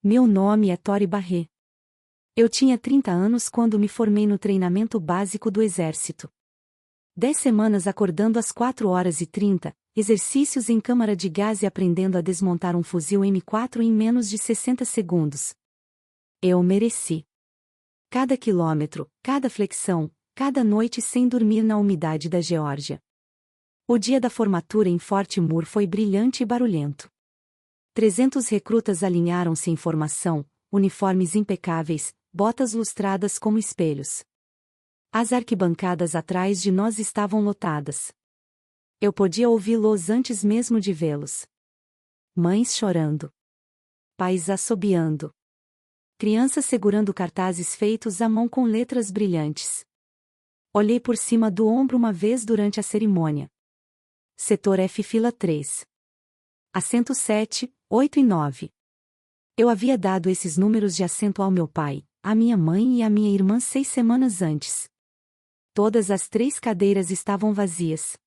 Meu nome é Tori Barré. Eu tinha 30 anos quando me formei no treinamento básico do Exército. 10 semanas acordando às 4h30, exercícios em câmara de gás e aprendendo a desmontar um fuzil M4 em menos de 60 segundos. Eu mereci. Cada quilômetro, cada flexão, cada noite sem dormir na umidade da Geórgia. O dia da formatura em Fort Moore foi brilhante e barulhento. 300 recrutas alinharam-se em formação, uniformes impecáveis, botas lustradas como espelhos. As arquibancadas atrás de nós estavam lotadas. Eu podia ouvi-los antes mesmo de vê-los. Mães chorando. Pais assobiando. Crianças segurando cartazes feitos à mão com letras brilhantes. Olhei por cima do ombro uma vez durante a cerimônia. Setor F, fila 3. Assento 7, 8 e 9. Eu havia dado esses números de assento ao meu pai, à minha mãe e à minha irmã 6 semanas antes. Todas as 3 cadeiras estavam vazias.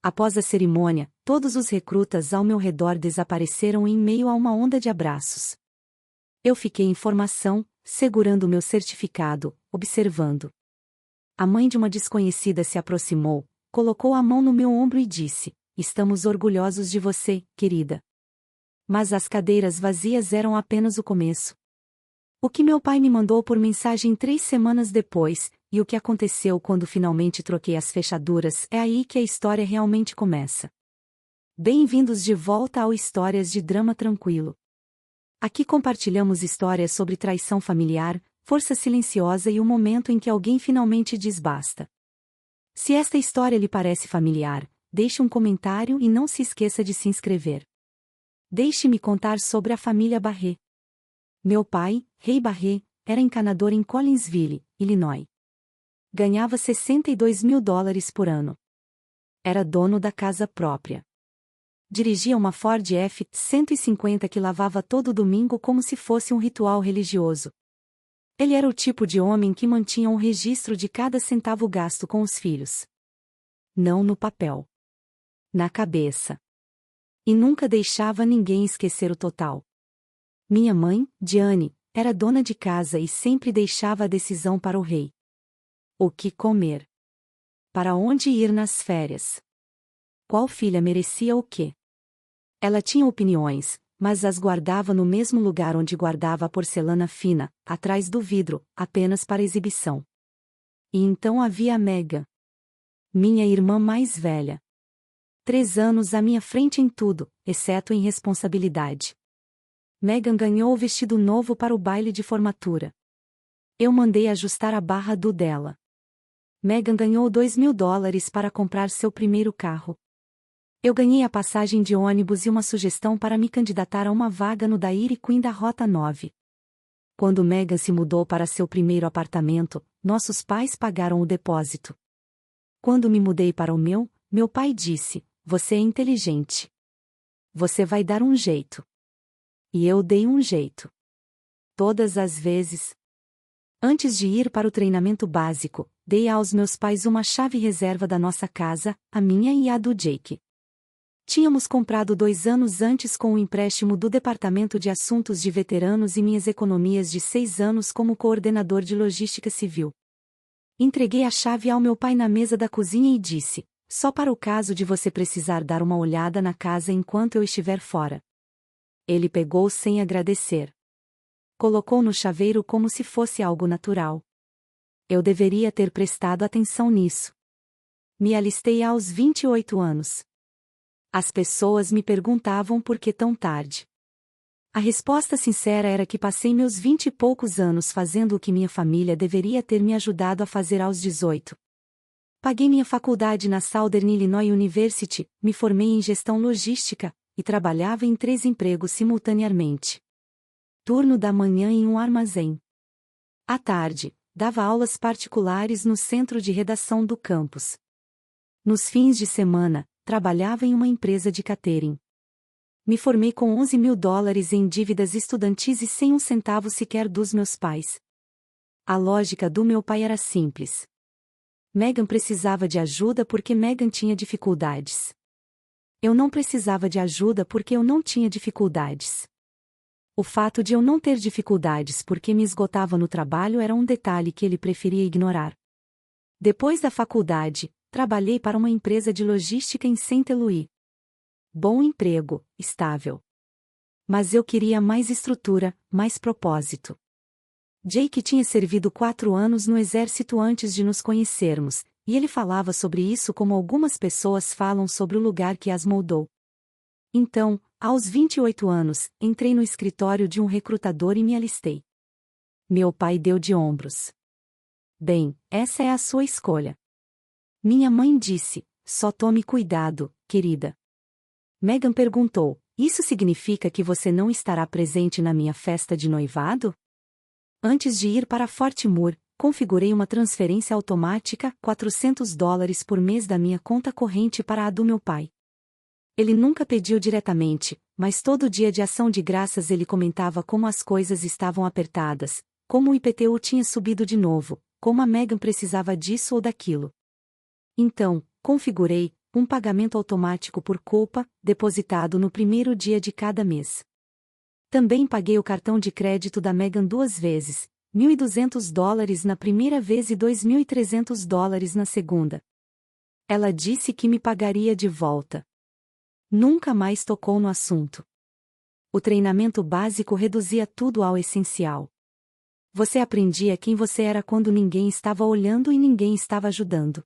Após a cerimônia, todos os recrutas ao meu redor desapareceram em meio a uma onda de abraços. Eu fiquei em formação, segurando meu certificado, observando. A mãe de uma desconhecida se aproximou, colocou a mão no meu ombro e disse: "Estamos orgulhosos de você, querida." Mas as cadeiras vazias eram apenas o começo. O que meu pai me mandou por mensagem 3 semanas depois, e o que aconteceu quando finalmente troquei as fechaduras, é aí que a história realmente começa. Bem-vindos de volta ao Histórias de Drama Tranquilo. Aqui compartilhamos histórias sobre traição familiar, força silenciosa e o momento em que alguém finalmente diz basta. Se esta história lhe parece familiar, deixe um comentário e não se esqueça de se inscrever. Deixe-me contar sobre a família Barré. Meu pai, Rei Barré, era encanador em Collinsville, Illinois. Ganhava $62.000 por ano. Era dono da casa própria. Dirigia uma Ford F-150 que lavava todo domingo como se fosse um ritual religioso. Ele era o tipo de homem que mantinha um registro de cada centavo gasto com os filhos. Não no papel. Na cabeça. E nunca deixava ninguém esquecer o total. Minha mãe, Diane, era dona de casa e sempre deixava a decisão para o rei. O que comer? Para onde ir nas férias? Qual filha merecia o quê? Ela tinha opiniões, mas as guardava no mesmo lugar onde guardava a porcelana fina, atrás do vidro, apenas para exibição. E então havia a Megan. Minha irmã mais velha. 3 anos à minha frente em tudo, exceto em responsabilidade. Megan ganhou o vestido novo para o baile de formatura. Eu mandei ajustar a barra do dela. Megan ganhou $2.000 para comprar seu primeiro carro. Eu ganhei a passagem de ônibus e uma sugestão para me candidatar a uma vaga no Dairy Queen da Rota 9. Quando Megan se mudou para seu primeiro apartamento, nossos pais pagaram o depósito. Quando me mudei para o meu pai disse: "Você é inteligente. Você vai dar um jeito." E eu dei um jeito. Todas as vezes. Antes de ir para o treinamento básico, dei aos meus pais uma chave reserva da nossa casa, a minha e a do Jake. Tínhamos comprado 2 anos antes com o empréstimo do Departamento de Assuntos de Veteranos e minhas economias de 6 anos como coordenador de logística civil. Entreguei a chave ao meu pai na mesa da cozinha e disse: "Só para o caso de você precisar dar uma olhada na casa enquanto eu estiver fora." Ele pegou sem agradecer. Colocou no chaveiro como se fosse algo natural. Eu deveria ter prestado atenção nisso. Me alistei aos 28 anos. As pessoas me perguntavam por que tão tarde. A resposta sincera era que passei meus 20 e poucos anos fazendo o que minha família deveria ter me ajudado a fazer aos 18. Paguei minha faculdade na Southern Illinois University, me formei em gestão logística, e trabalhava em 3 empregos simultaneamente. Turno da manhã em um armazém. À tarde, dava aulas particulares no centro de redação do campus. Nos fins de semana, trabalhava em uma empresa de catering. Me formei com $11.000 em dívidas estudantis e sem um centavo sequer dos meus pais. A lógica do meu pai era simples. Megan precisava de ajuda porque Megan tinha dificuldades. Eu não precisava de ajuda porque eu não tinha dificuldades. O fato de eu não ter dificuldades porque me esgotava no trabalho era um detalhe que ele preferia ignorar. Depois da faculdade, trabalhei para uma empresa de logística em Saint Louis. Bom emprego, estável. Mas eu queria mais estrutura, mais propósito. Jake tinha servido 4 anos no exército antes de nos conhecermos, e ele falava sobre isso como algumas pessoas falam sobre o lugar que as moldou. Então, aos 28 anos, entrei no escritório de um recrutador e me alistei. Meu pai deu de ombros. Bem, essa é a sua escolha. Minha mãe disse, só tome cuidado, querida. Megan perguntou, isso significa que você não estará presente na minha festa de noivado? Antes de ir para Fort Moore, configurei uma transferência automática, $400 por mês da minha conta corrente para a do meu pai. Ele nunca pediu diretamente, mas todo dia de ação de graças ele comentava como as coisas estavam apertadas, como o IPTU tinha subido de novo, como a Megan precisava disso ou daquilo. Então, configurei um pagamento automático por culpa, depositado no primeiro dia de cada mês. Também paguei o cartão de crédito da Megan 2 vezes, $1.200 na primeira vez e $2.300 na segunda. Ela disse que me pagaria de volta. Nunca mais tocou no assunto. O treinamento básico reduzia tudo ao essencial. Você aprendia quem você era quando ninguém estava olhando e ninguém estava ajudando.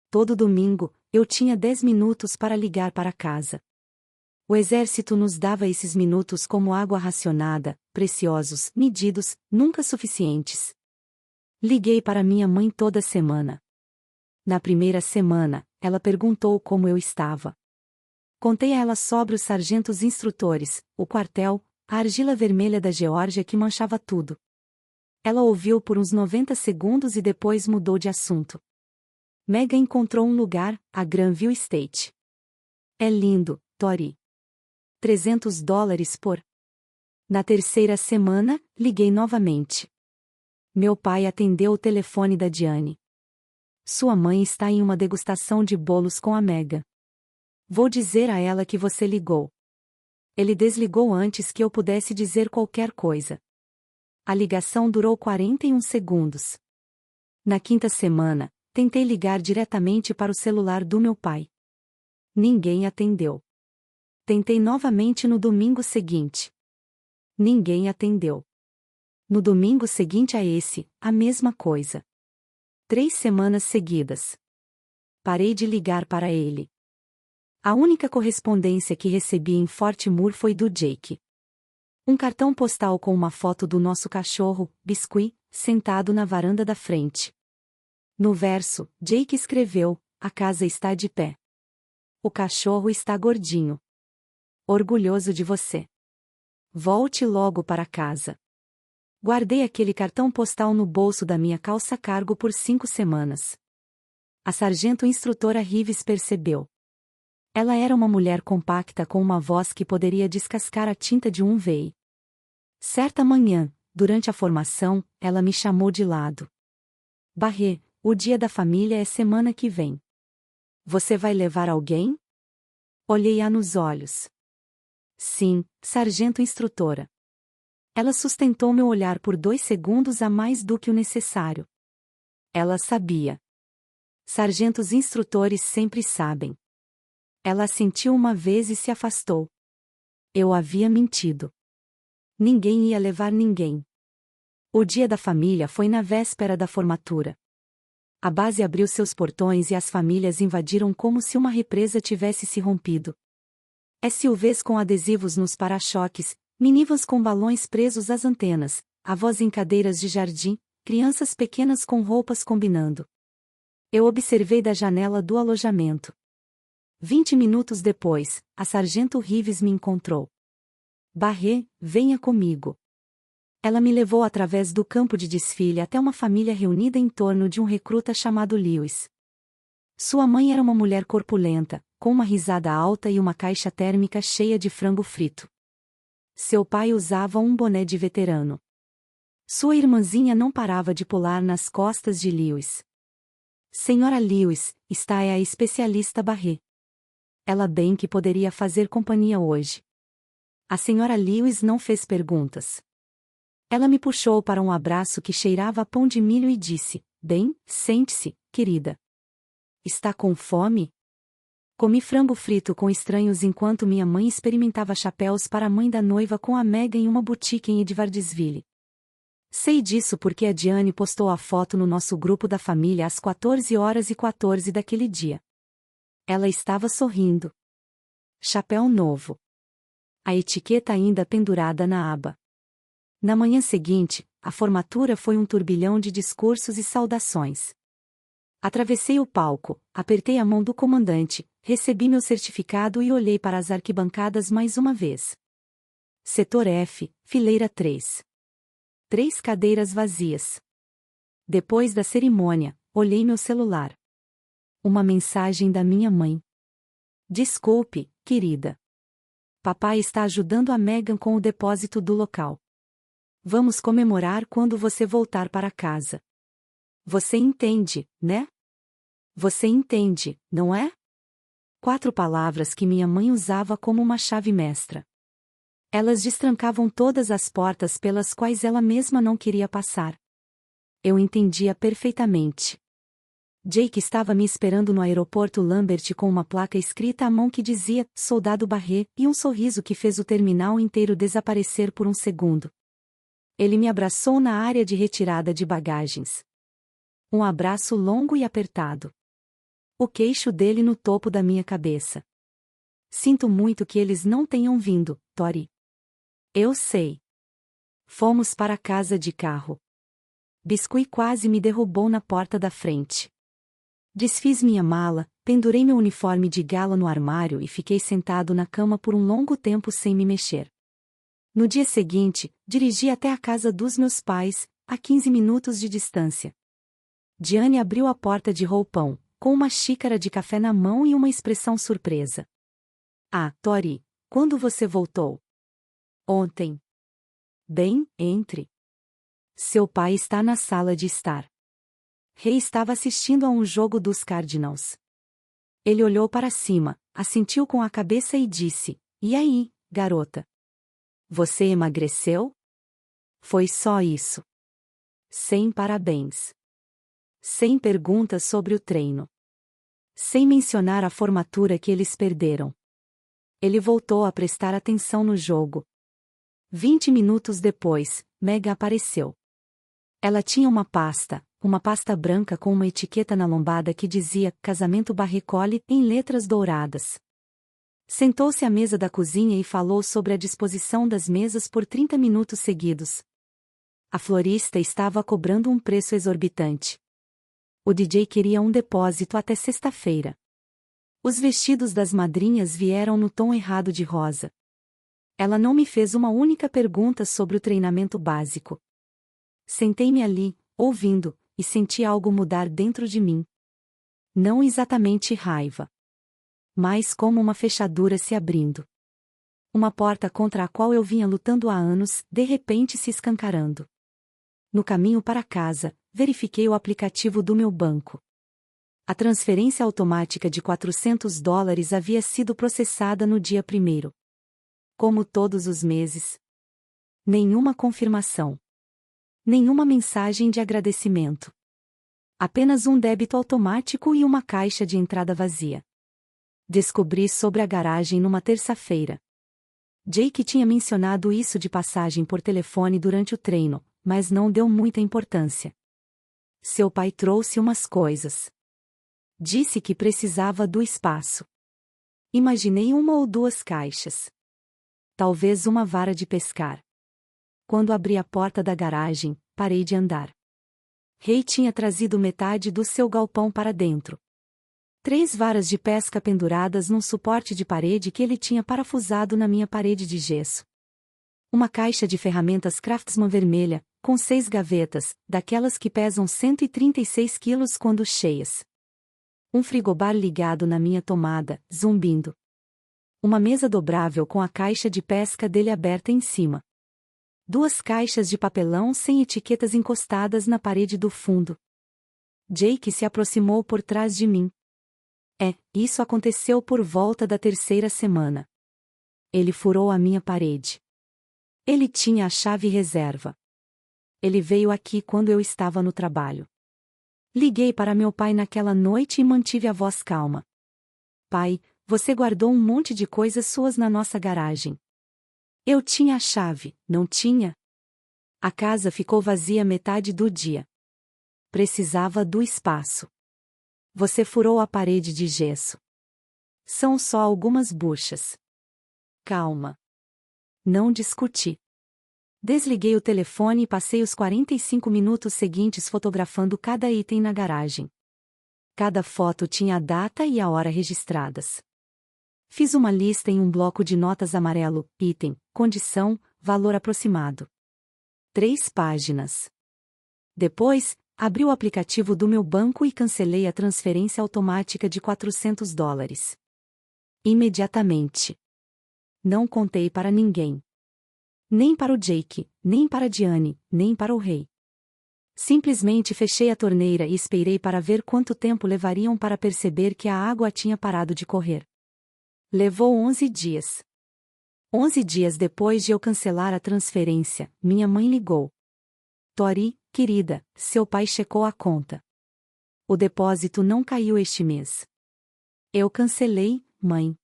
Todo domingo, eu tinha 10 minutos para ligar para casa. O exército nos dava esses minutos como água racionada, preciosos, medidos, nunca suficientes. Liguei para minha mãe toda semana. Na primeira semana, ela perguntou como eu estava. Contei a ela sobre os sargentos instrutores, o quartel, a argila vermelha da Geórgia que manchava tudo. Ela ouviu por uns 90 segundos e depois mudou de assunto. Megan encontrou um lugar, a Granville Estate. É lindo, Tori. $300 por. Na terceira semana, liguei novamente. Meu pai atendeu o telefone da Diane. Sua mãe está em uma degustação de bolos com a Megan. Vou dizer a ela que você ligou. Ele desligou antes que eu pudesse dizer qualquer coisa. A ligação durou 41 segundos. Na quinta semana, tentei ligar diretamente para o celular do meu pai. Ninguém atendeu. Tentei novamente no domingo seguinte. Ninguém atendeu. No domingo seguinte a esse, a mesma coisa. 3 semanas seguidas. Parei de ligar para ele. A única correspondência que recebi em Fort Moore foi do Jake. Um cartão postal com uma foto do nosso cachorro, Biscuit, sentado na varanda da frente. No verso, Jake escreveu, a casa está de pé. O cachorro está gordinho. Orgulhoso de você. Volte logo para casa. Guardei aquele cartão postal no bolso da minha calça cargo por 5 semanas. A sargento instrutora Rives percebeu. Ela era uma mulher compacta com uma voz que poderia descascar a tinta de um VEI. Certa manhã, durante a formação, ela me chamou de lado. Barré, o dia da família é semana que vem. Você vai levar alguém? Olhei-a nos olhos. Sim, sargento instrutora. Ela sustentou meu olhar por 2 segundos a mais do que o necessário. Ela sabia. Sargentos instrutores sempre sabem. Ela assentiu uma vez e se afastou. Eu havia mentido. Ninguém ia levar ninguém. O dia da família foi na véspera da formatura. A base abriu seus portões e as famílias invadiram como se uma represa tivesse se rompido. SUVs com adesivos nos para-choques, minivans com balões presos às antenas, avós em cadeiras de jardim, crianças pequenas com roupas combinando. Eu observei da janela do alojamento. 20 minutos depois, a sargento Rives me encontrou. Barré, venha comigo. Ela me levou através do campo de desfile até uma família reunida em torno de um recruta chamado Lewis. Sua mãe era uma mulher corpulenta, com uma risada alta e uma caixa térmica cheia de frango frito. Seu pai usava um boné de veterano. Sua irmãzinha não parava de pular nas costas de Lewis. Senhora Lewis, está é a especialista Barré. Ela bem que poderia fazer companhia hoje. A senhora Lewis não fez perguntas. Ela me puxou para um abraço que cheirava a pão de milho e disse: "Bem, sente-se, querida. Está com fome?" Comi frango frito com estranhos enquanto minha mãe experimentava chapéus para a mãe da noiva com a Megan em uma boutique em Edwardsville. Sei disso porque a Diane postou a foto no nosso grupo da família às 14h14 daquele dia. Ela estava sorrindo. Chapéu novo. A etiqueta ainda pendurada na aba. Na manhã seguinte, a formatura foi um turbilhão de discursos e saudações. Atravessei o palco, apertei a mão do comandante, recebi meu certificado e olhei para as arquibancadas mais uma vez. Setor F, fileira 3. 3 cadeiras vazias. Depois da cerimônia, olhei meu celular. Uma mensagem da minha mãe. "Desculpe, querida. Papai está ajudando a Megan com o depósito do local. Vamos comemorar quando você voltar para casa. Você entende, né? Você entende, não é?" 4 palavras que minha mãe usava como uma chave mestra. Elas destrancavam todas as portas pelas quais ela mesma não queria passar. Eu entendia perfeitamente. Jake estava me esperando no aeroporto Lambert com uma placa escrita à mão que dizia "Soldado Barret" e um sorriso que fez o terminal inteiro desaparecer por um segundo. Ele me abraçou na área de retirada de bagagens. Um abraço longo e apertado. O queixo dele no topo da minha cabeça. "Sinto muito que eles não tenham vindo, Tori." "Eu sei." Fomos para casa de carro. Biscuit quase me derrubou na porta da frente. Desfiz minha mala, pendurei meu uniforme de gala no armário e fiquei sentado na cama por um longo tempo sem me mexer. No dia seguinte, dirigi até a casa dos meus pais, a 15 minutos de distância. Diane abriu a porta de roupão, com uma xícara de café na mão e uma expressão surpresa. "Ah, Tori, quando você voltou?" "Ontem." "Bem, entre." "Seu pai está na sala de estar." Ray estava assistindo a um jogo dos Cardinals. Ele olhou para cima, assentiu com a cabeça e disse: "E aí, garota? Você emagreceu?" Foi só isso. Sem parabéns. Sem perguntas sobre o treino. Sem mencionar a formatura que eles perderam. Ele voltou a prestar atenção no jogo. 20 minutos depois, Megan apareceu. Ela tinha uma pasta branca com uma etiqueta na lombada que dizia "Casamento Barret-Colley" em letras douradas. Sentou-se à mesa da cozinha e falou sobre a disposição das mesas por 30 minutos seguidos. A florista estava cobrando um preço exorbitante. O DJ queria um depósito até sexta-feira. Os vestidos das madrinhas vieram no tom errado de rosa. Ela não me fez uma única pergunta sobre o treinamento básico. Sentei-me ali, ouvindo, e senti algo mudar dentro de mim. Não exatamente raiva, mas como uma fechadura se abrindo. Uma porta contra a qual eu vinha lutando há anos, de repente se escancarando. No caminho para casa, verifiquei o aplicativo do meu banco. A transferência automática de $400 havia sido processada no dia 1º. Como todos os meses. Nenhuma confirmação. Nenhuma mensagem de agradecimento. Apenas um débito automático e uma caixa de entrada vazia. Descobri sobre a garagem numa terça-feira. Jake tinha mencionado isso de passagem por telefone durante o treino, mas não deu muita importância. Seu pai trouxe umas coisas. Disse que precisava do espaço. Imaginei 1 ou 2 caixas. Talvez uma vara de pescar. Quando abri a porta da garagem, parei de andar. Ray tinha trazido metade do seu galpão para dentro. 3 varas de pesca penduradas num suporte de parede que ele tinha parafusado na minha parede de gesso. Uma caixa de ferramentas Craftsman vermelha, com 6 gavetas, daquelas que pesam 136 quilos quando cheias. Um frigobar ligado na minha tomada, zumbindo. Uma mesa dobrável com a caixa de pesca dele aberta em cima. 2 caixas de papelão sem etiquetas encostadas na parede do fundo. Jake se aproximou por trás de mim. Isso aconteceu por volta da 3ª semana. Ele furou a minha parede. Ele tinha a chave reserva. Ele veio aqui quando eu estava no trabalho. Liguei para meu pai naquela noite e mantive a voz calma. Pai, você guardou um monte de coisas suas na nossa garagem. Eu tinha a chave, não tinha? A casa ficou vazia metade do dia. Precisava do espaço. Você furou a parede de gesso. São só algumas buchas. Calma. Não discuti. Desliguei o telefone e passei os 45 minutos seguintes fotografando cada item na garagem. Cada foto tinha a data e a hora registradas. Fiz uma lista em um bloco de notas amarelo, item, condição, valor aproximado. 3 páginas. Depois, abri o aplicativo do meu banco e cancelei a transferência automática de $400. Imediatamente. Não contei para ninguém. Nem para o Jake, nem para Diane, nem para o rei. Simplesmente fechei a torneira e esperei para ver quanto tempo levariam para perceber que a água tinha parado de correr. Levou 11 dias. 11 dias depois de eu cancelar a transferência, minha mãe ligou. Tori, querida, seu pai checou a conta. O depósito não caiu este mês. Eu cancelei, mãe.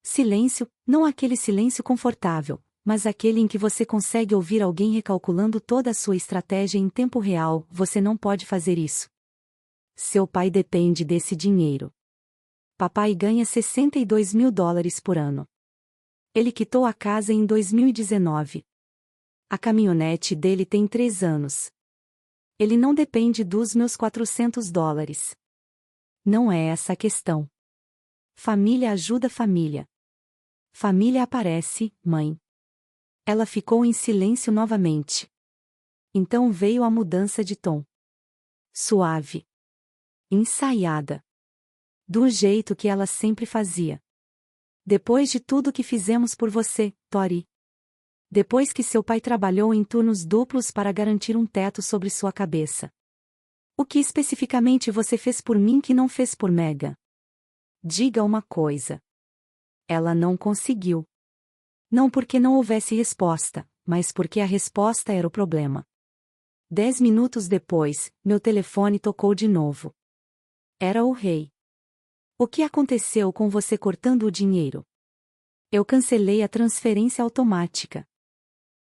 Silêncio, não aquele silêncio confortável, mas aquele em que você consegue ouvir alguém recalculando toda a sua estratégia em tempo real. Você não pode fazer isso. Seu pai depende desse dinheiro. Papai ganha $62.000 por ano. Ele quitou a casa em 2019. A caminhonete dele tem 3 anos. Ele não depende dos meus $400. Não é essa a questão. Família ajuda família. Família aparece, mãe. Ela ficou em silêncio novamente. Então veio a mudança de tom. Suave. Ensaiada. Do jeito que ela sempre fazia. Depois de tudo que fizemos por você, Tori. Depois que seu pai trabalhou em turnos duplos para garantir um teto sobre sua cabeça. O que especificamente você fez por mim que não fez por Megan? Diga uma coisa. Ela não conseguiu. Não porque não houvesse resposta, mas porque a resposta era o problema. 10 minutos depois, meu telefone tocou de novo. Era o rei. O que aconteceu com você cortando o dinheiro? Eu cancelei a transferência automática.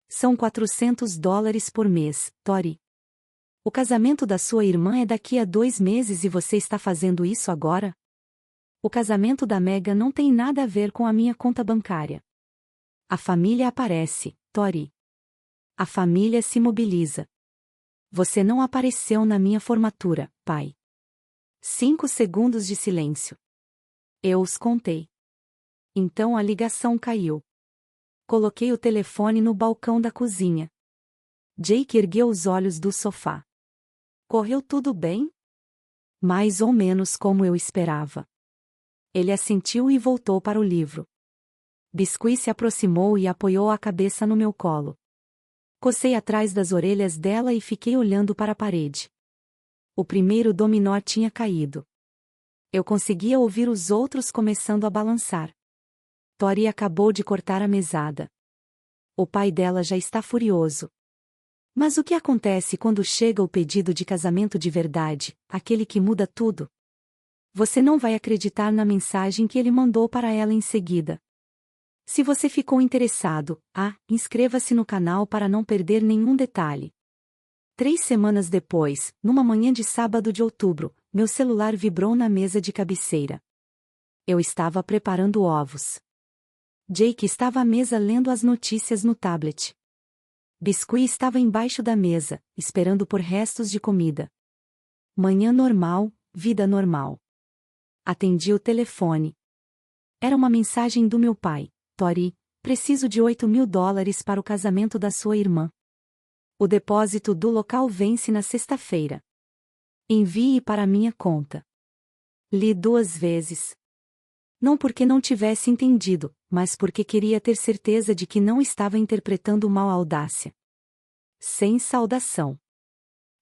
São $400 por mês, Tori. O casamento da sua irmã é daqui a 2 meses e você está fazendo isso agora? O casamento da Megan não tem nada a ver com a minha conta bancária. A família aparece, Tori. A família se mobiliza. Você não apareceu na minha formatura, pai. 5 segundos de silêncio. Eu os contei. Então a ligação caiu. Coloquei o telefone no balcão da cozinha. Jake ergueu os olhos do sofá. Correu tudo bem? Mais ou menos como eu esperava. Ele assentiu e voltou para o livro. Biscuit se aproximou e apoiou a cabeça no meu colo. Cocei atrás das orelhas dela e fiquei olhando para a parede. O primeiro dominó tinha caído. Eu conseguia ouvir os outros começando a balançar. Tori acabou de cortar a mesada. O pai dela já está furioso. Mas o que acontece quando chega o pedido de casamento de verdade, aquele que muda tudo? Você não vai acreditar na mensagem que ele mandou para ela em seguida. Se você ficou interessado, inscreva-se no canal para não perder nenhum detalhe. 3 semanas depois, numa manhã de sábado de outubro, meu celular vibrou na mesa de cabeceira. Eu estava preparando ovos. Jake estava à mesa lendo as notícias no tablet. Biscuit estava embaixo da mesa, esperando por restos de comida. Manhã normal, vida normal. Atendi o telefone. Era uma mensagem do meu pai. Tori, preciso de $8.000 para o casamento da sua irmã. O depósito do local vence na sexta-feira. Envie para minha conta. Li 2 vezes. Não porque não tivesse entendido, mas porque queria ter certeza de que não estava interpretando mal a audácia. Sem saudação.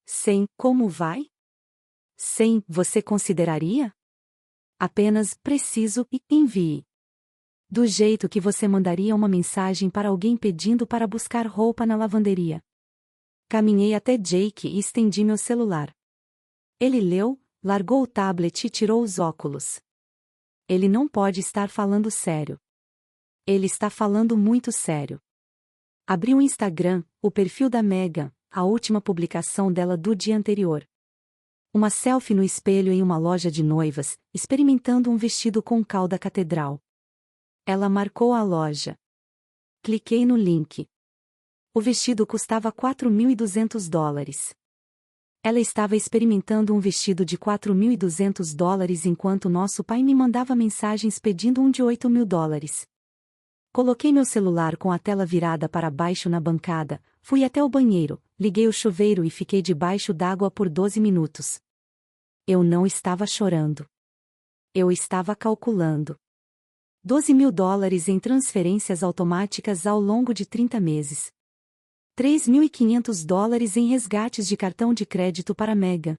Sem, como vai? Sem, você consideraria? Apenas, preciso e envie. Do jeito que você mandaria uma mensagem para alguém pedindo para buscar roupa na lavanderia. Caminhei até Jake e estendi meu celular. Ele leu, largou o tablet e tirou os óculos. Ele não pode estar falando sério. Ele está falando muito sério. Abri o Instagram, o perfil da Megan, a última publicação dela do dia anterior. Uma selfie no espelho em uma loja de noivas, experimentando um vestido com cauda catedral. Ela marcou a loja. Cliquei no link. O vestido custava $4.200. Ela estava experimentando um vestido de $4.200 enquanto nosso pai me mandava mensagens pedindo um de $8.000. Coloquei meu celular com a tela virada para baixo na bancada, fui até o banheiro, liguei o chuveiro e fiquei debaixo d'água por 12 minutos. Eu não estava chorando. Eu estava calculando. $12.000 em transferências automáticas ao longo de 30 meses. $3.500 em resgates de cartão de crédito para Megan.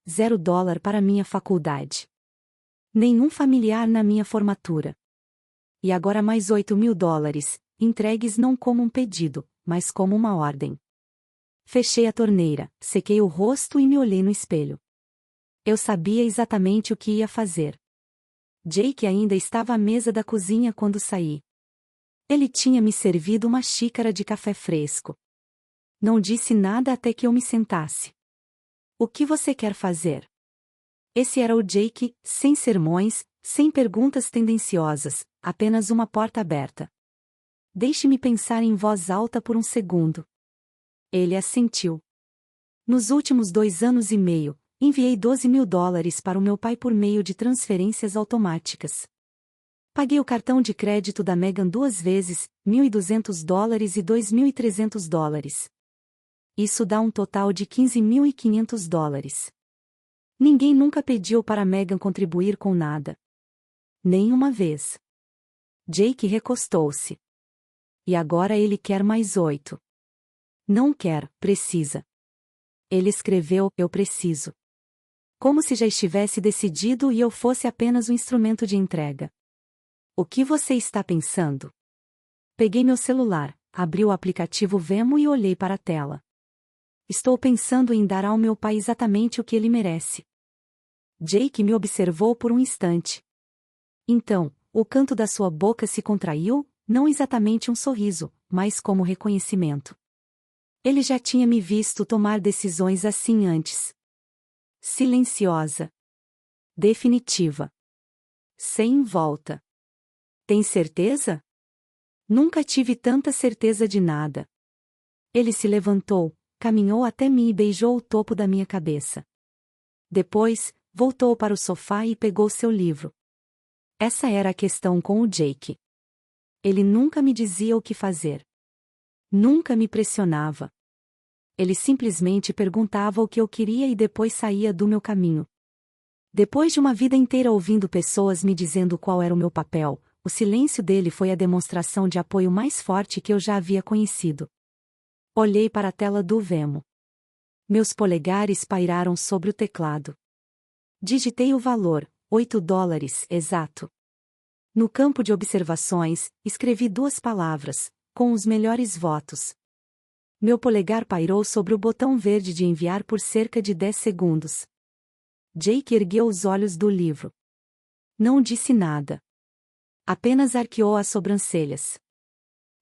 $0 para minha faculdade. Nenhum familiar na minha formatura. E agora mais $8.000, entregues não como um pedido, mas como uma ordem. Fechei a torneira, sequei o rosto e me olhei no espelho. Eu sabia exatamente o que ia fazer. Jake ainda estava à mesa da cozinha quando saí. Ele tinha me servido uma xícara de café fresco. Não disse nada até que eu me sentasse. O que você quer fazer? Esse era o Jake, sem sermões, sem perguntas tendenciosas, apenas uma porta aberta. Deixe-me pensar em voz alta por um segundo. Ele assentiu. Nos últimos 2 anos e meio, enviei $12.000 para o meu pai por meio de transferências automáticas. Paguei o cartão de crédito da Megan 2 vezes, $1.200 e $2.300. Isso dá um total de $15.500. Ninguém nunca pediu para Megan contribuir com nada. Nem uma vez. Jake recostou-se. E agora ele quer mais 8. Não quer, precisa. Ele escreveu, eu preciso. Como se já estivesse decidido e eu fosse apenas o instrumento de entrega. O que você está pensando? Peguei meu celular, abri o aplicativo Venmo e olhei para a tela. Estou pensando em dar ao meu pai exatamente o que ele merece. Jake me observou por um instante. Então, o canto da sua boca se contraiu, não exatamente um sorriso, mas como reconhecimento. Ele já tinha me visto tomar decisões assim antes. Silenciosa. Definitiva. Sem volta. Tem certeza? Nunca tive tanta certeza de nada. Ele se levantou, caminhou até mim e beijou o topo da minha cabeça. Depois, voltou para o sofá e pegou seu livro. Essa era a questão com o Jake. Ele nunca me dizia o que fazer. Nunca me pressionava. Ele simplesmente perguntava o que eu queria e depois saía do meu caminho. Depois de uma vida inteira ouvindo pessoas me dizendo qual era o meu papel, o silêncio dele foi a demonstração de apoio mais forte que eu já havia conhecido. Olhei para a tela do Venmo. Meus polegares pairaram sobre o teclado. Digitei o valor, $8, exato. No campo de observações, escrevi 2 palavras, com os melhores votos. Meu polegar pairou sobre o botão verde de enviar por cerca de 10 segundos. Jake ergueu os olhos do livro. Não disse nada. Apenas arqueou as sobrancelhas.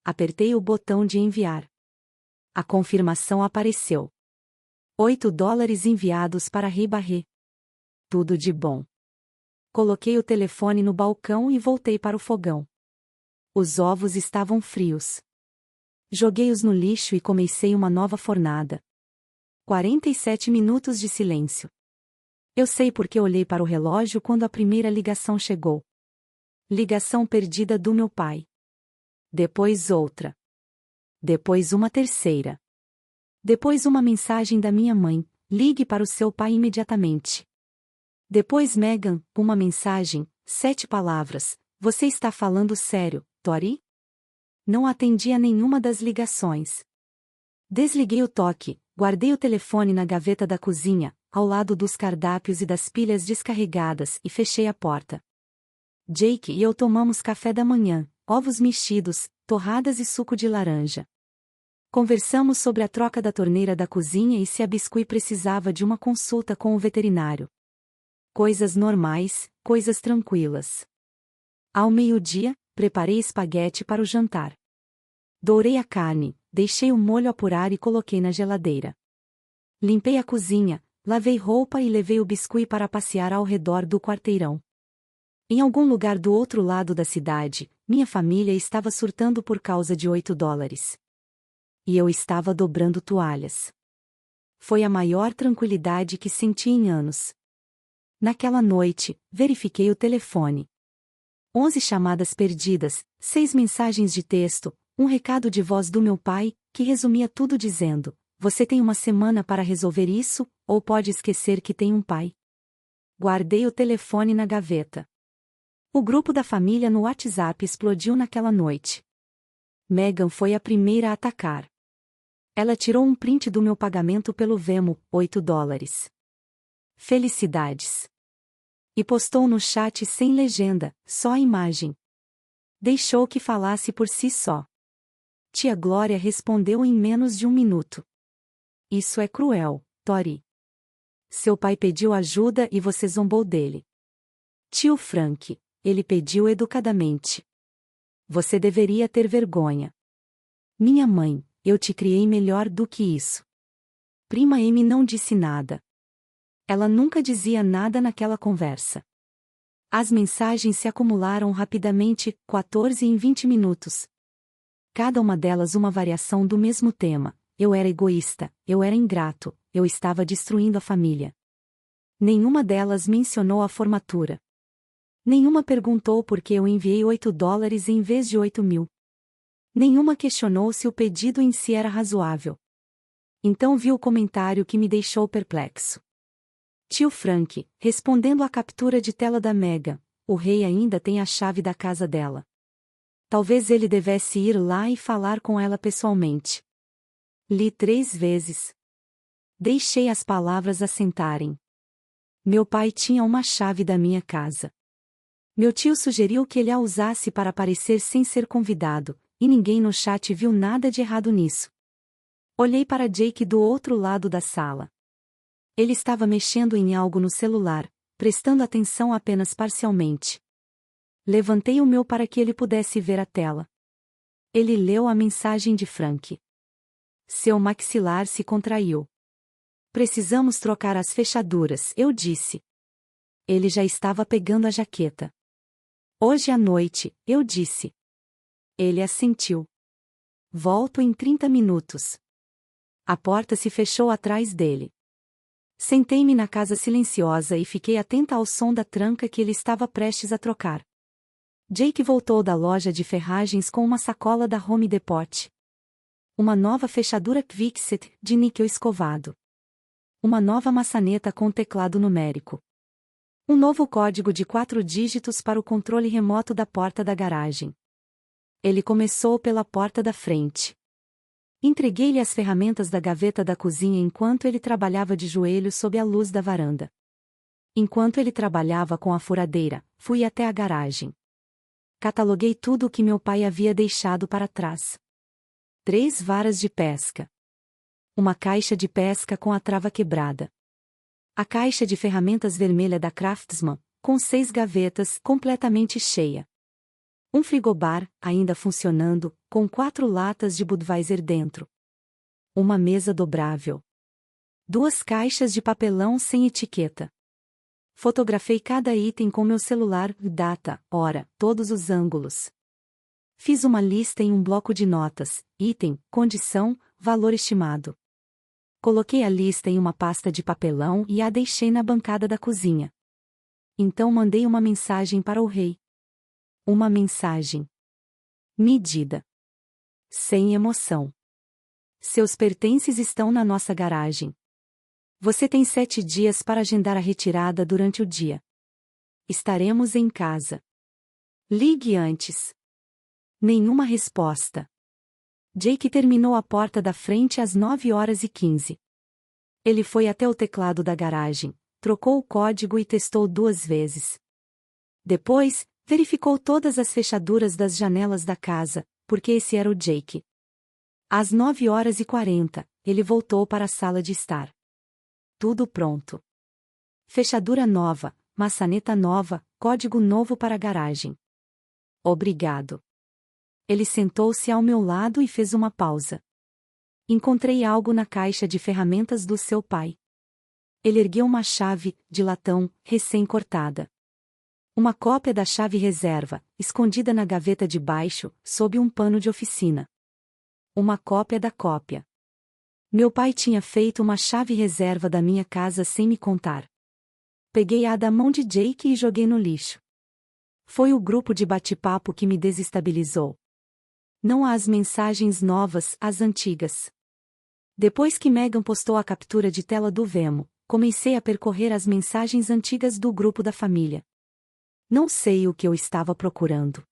Apertei o botão de enviar. A confirmação apareceu. $8 enviados para Ribarré. Tudo de bom. Coloquei o telefone no balcão e voltei para o fogão. Os ovos estavam frios. Joguei-os no lixo e comecei uma nova fornada. 47 minutos de silêncio. Eu sei porque olhei para o relógio quando a primeira ligação chegou. Ligação perdida do meu pai. Depois outra. Depois uma terceira. Depois uma mensagem da minha mãe: ligue para o seu pai imediatamente. Depois Megan, uma mensagem, 7 palavras: você está falando sério, Tori? Não atendi a nenhuma das ligações. Desliguei o toque, guardei o telefone na gaveta da cozinha, ao lado dos cardápios e das pilhas descarregadas e fechei a porta. Jake e eu tomamos café da manhã, ovos mexidos, torradas e suco de laranja. Conversamos sobre a troca da torneira da cozinha e se a Biscuit precisava de uma consulta com o veterinário. Coisas normais, coisas tranquilas. Ao meio-dia, preparei espaguete para o jantar. Dourei a carne, deixei o molho apurar e coloquei na geladeira. Limpei a cozinha, lavei roupa e levei o Biscuit para passear ao redor do quarteirão. Em algum lugar do outro lado da cidade, minha família estava surtando por causa de $8. E eu estava dobrando toalhas. Foi a maior tranquilidade que senti em anos. Naquela noite, verifiquei o telefone. 11 chamadas perdidas, 6 mensagens de texto, um recado de voz do meu pai, que resumia tudo dizendo: "Você tem uma semana para resolver isso, ou pode esquecer que tem um pai." Guardei o telefone na gaveta. O grupo da família no WhatsApp explodiu naquela noite. Megan foi a primeira a atacar. Ela tirou um print do meu pagamento pelo Venmo, $8. Felicidades. E postou no chat sem legenda, só a imagem. Deixou que falasse por si só. Tia Glória respondeu em menos de 1 minuto. Isso é cruel, Tori. Seu pai pediu ajuda e você zombou dele. Tio Frank, ele pediu educadamente. Você deveria ter vergonha. Minha mãe, eu te criei melhor do que isso. Prima Amy não disse nada. Ela nunca dizia nada naquela conversa. As mensagens se acumularam rapidamente, 14 em 20 minutos. Cada uma delas uma variação do mesmo tema: eu era egoísta, eu era ingrato, eu estava destruindo a família. Nenhuma delas mencionou a formatura. Nenhuma perguntou por que eu enviei $8 em vez de 8.000. Nenhuma questionou se o pedido em si era razoável. Então vi o comentário que me deixou perplexo. Tio Frank, respondendo à captura de tela da Megan: o rei ainda tem a chave da casa dela. Talvez ele devesse ir lá e falar com ela pessoalmente. Li 3 vezes. Deixei as palavras assentarem. Meu pai tinha uma chave da minha casa. Meu tio sugeriu que ele a usasse para aparecer sem ser convidado, e ninguém no chat viu nada de errado nisso. Olhei para Jake do outro lado da sala. Ele estava mexendo em algo no celular, prestando atenção apenas parcialmente. Levantei o meu para que ele pudesse ver a tela. Ele leu a mensagem de Frank. Seu maxilar se contraiu. Precisamos trocar as fechaduras, eu disse. Ele já estava pegando a jaqueta. Hoje à noite, eu disse. Ele assentiu. Volto em 30 minutos. A porta se fechou atrás dele. Sentei-me na casa silenciosa e fiquei atenta ao som da tranca que ele estava prestes a trocar. Jake voltou da loja de ferragens com uma sacola da Home Depot. Uma nova fechadura Kwikset, de níquel escovado. Uma nova maçaneta com teclado numérico. Um novo código de 4 dígitos para o controle remoto da porta da garagem. Ele começou pela porta da frente. Entreguei-lhe as ferramentas da gaveta da cozinha enquanto ele trabalhava de joelhos sob a luz da varanda. Enquanto ele trabalhava com a furadeira, fui até a garagem. Cataloguei tudo o que meu pai havia deixado para trás. 3 varas de pesca. Uma caixa de pesca com a trava quebrada. A caixa de ferramentas vermelha da Craftsman, com 6 gavetas, completamente cheia. Um frigobar, ainda funcionando, com 4 latas de Budweiser dentro. Uma mesa dobrável. 2 caixas de papelão sem etiqueta. Fotografei cada item com meu celular, data, hora, todos os ângulos. Fiz uma lista em um bloco de notas: item, condição, valor estimado. Coloquei a lista em uma pasta de papelão e a deixei na bancada da cozinha. Então mandei uma mensagem para o rei. Uma mensagem. Medida. Sem emoção. Seus pertences estão na nossa garagem. Você tem 7 dias para agendar a retirada durante o dia. Estaremos em casa. Ligue antes. Nenhuma resposta. Jake terminou a porta da frente às 9h15. Ele foi até o teclado da garagem, trocou o código e testou 2 vezes. Depois, Verificou todas as fechaduras das janelas da casa, porque esse era o Jake. Às 9h40, ele voltou para a sala de estar. Tudo pronto. Fechadura nova, maçaneta nova, código novo para a garagem. Obrigado. Ele sentou-se ao meu lado e fez uma pausa. Encontrei algo na caixa de ferramentas do seu pai. Ele ergueu uma chave, de latão, recém-cortada. Uma cópia da chave reserva, escondida na gaveta de baixo, sob um pano de oficina. Uma cópia da cópia. Meu pai tinha feito uma chave reserva da minha casa sem me contar. Peguei-a da mão de Jake e joguei no lixo. Foi o grupo de bate-papo que me desestabilizou. Não há as mensagens novas, as antigas. Depois que Megan postou a captura de tela do Vemo, comecei a percorrer as mensagens antigas do grupo da família. Não sei o que eu estava procurando.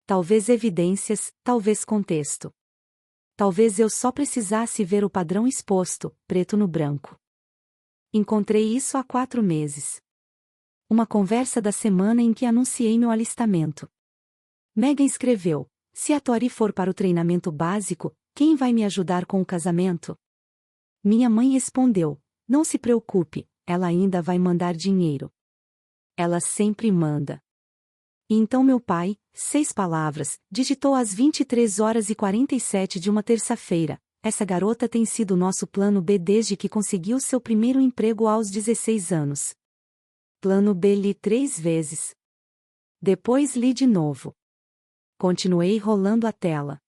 Talvez evidências, talvez contexto. Talvez eu só precisasse ver o padrão exposto, preto no branco. Encontrei isso há 4 meses. Uma conversa da semana em que anunciei meu alistamento. Megan escreveu: se a Tori for para o treinamento básico, quem vai me ajudar com o casamento? Minha mãe respondeu: não se preocupe, ela ainda vai mandar dinheiro. Ela sempre manda. E então meu pai, 6 palavras, digitou às 23h47 de uma terça-feira: essa garota tem sido nosso plano B desde que conseguiu seu primeiro emprego aos 16 anos. Plano B, li 3 vezes. Depois li de novo. Continuei rolando a tela.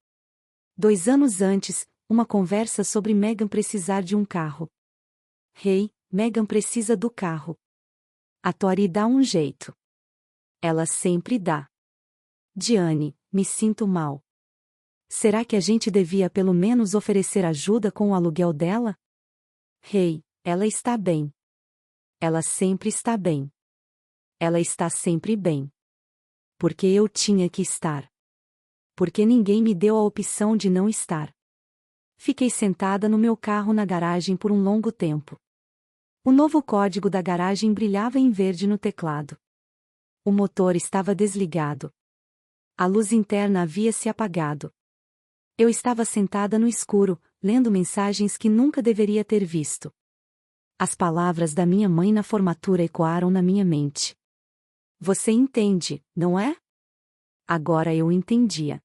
2 anos antes, uma conversa sobre Megan precisar de um carro. Hey, Megan precisa do carro. A Tori dá um jeito. Ela sempre dá. Diane, me sinto mal. Será que a gente devia pelo menos oferecer ajuda com o aluguel dela? Hey, ela está bem. Ela sempre está bem. Ela está sempre bem. Porque eu tinha que estar. Porque ninguém me deu a opção de não estar. Fiquei sentada no meu carro na garagem por um longo tempo. O novo código da garagem brilhava em verde no teclado. O motor estava desligado. A luz interna havia se apagado. Eu estava sentada no escuro, lendo mensagens que nunca deveria ter visto. As palavras da minha mãe na formatura ecoaram na minha mente. Você entende, não é? Agora eu entendia.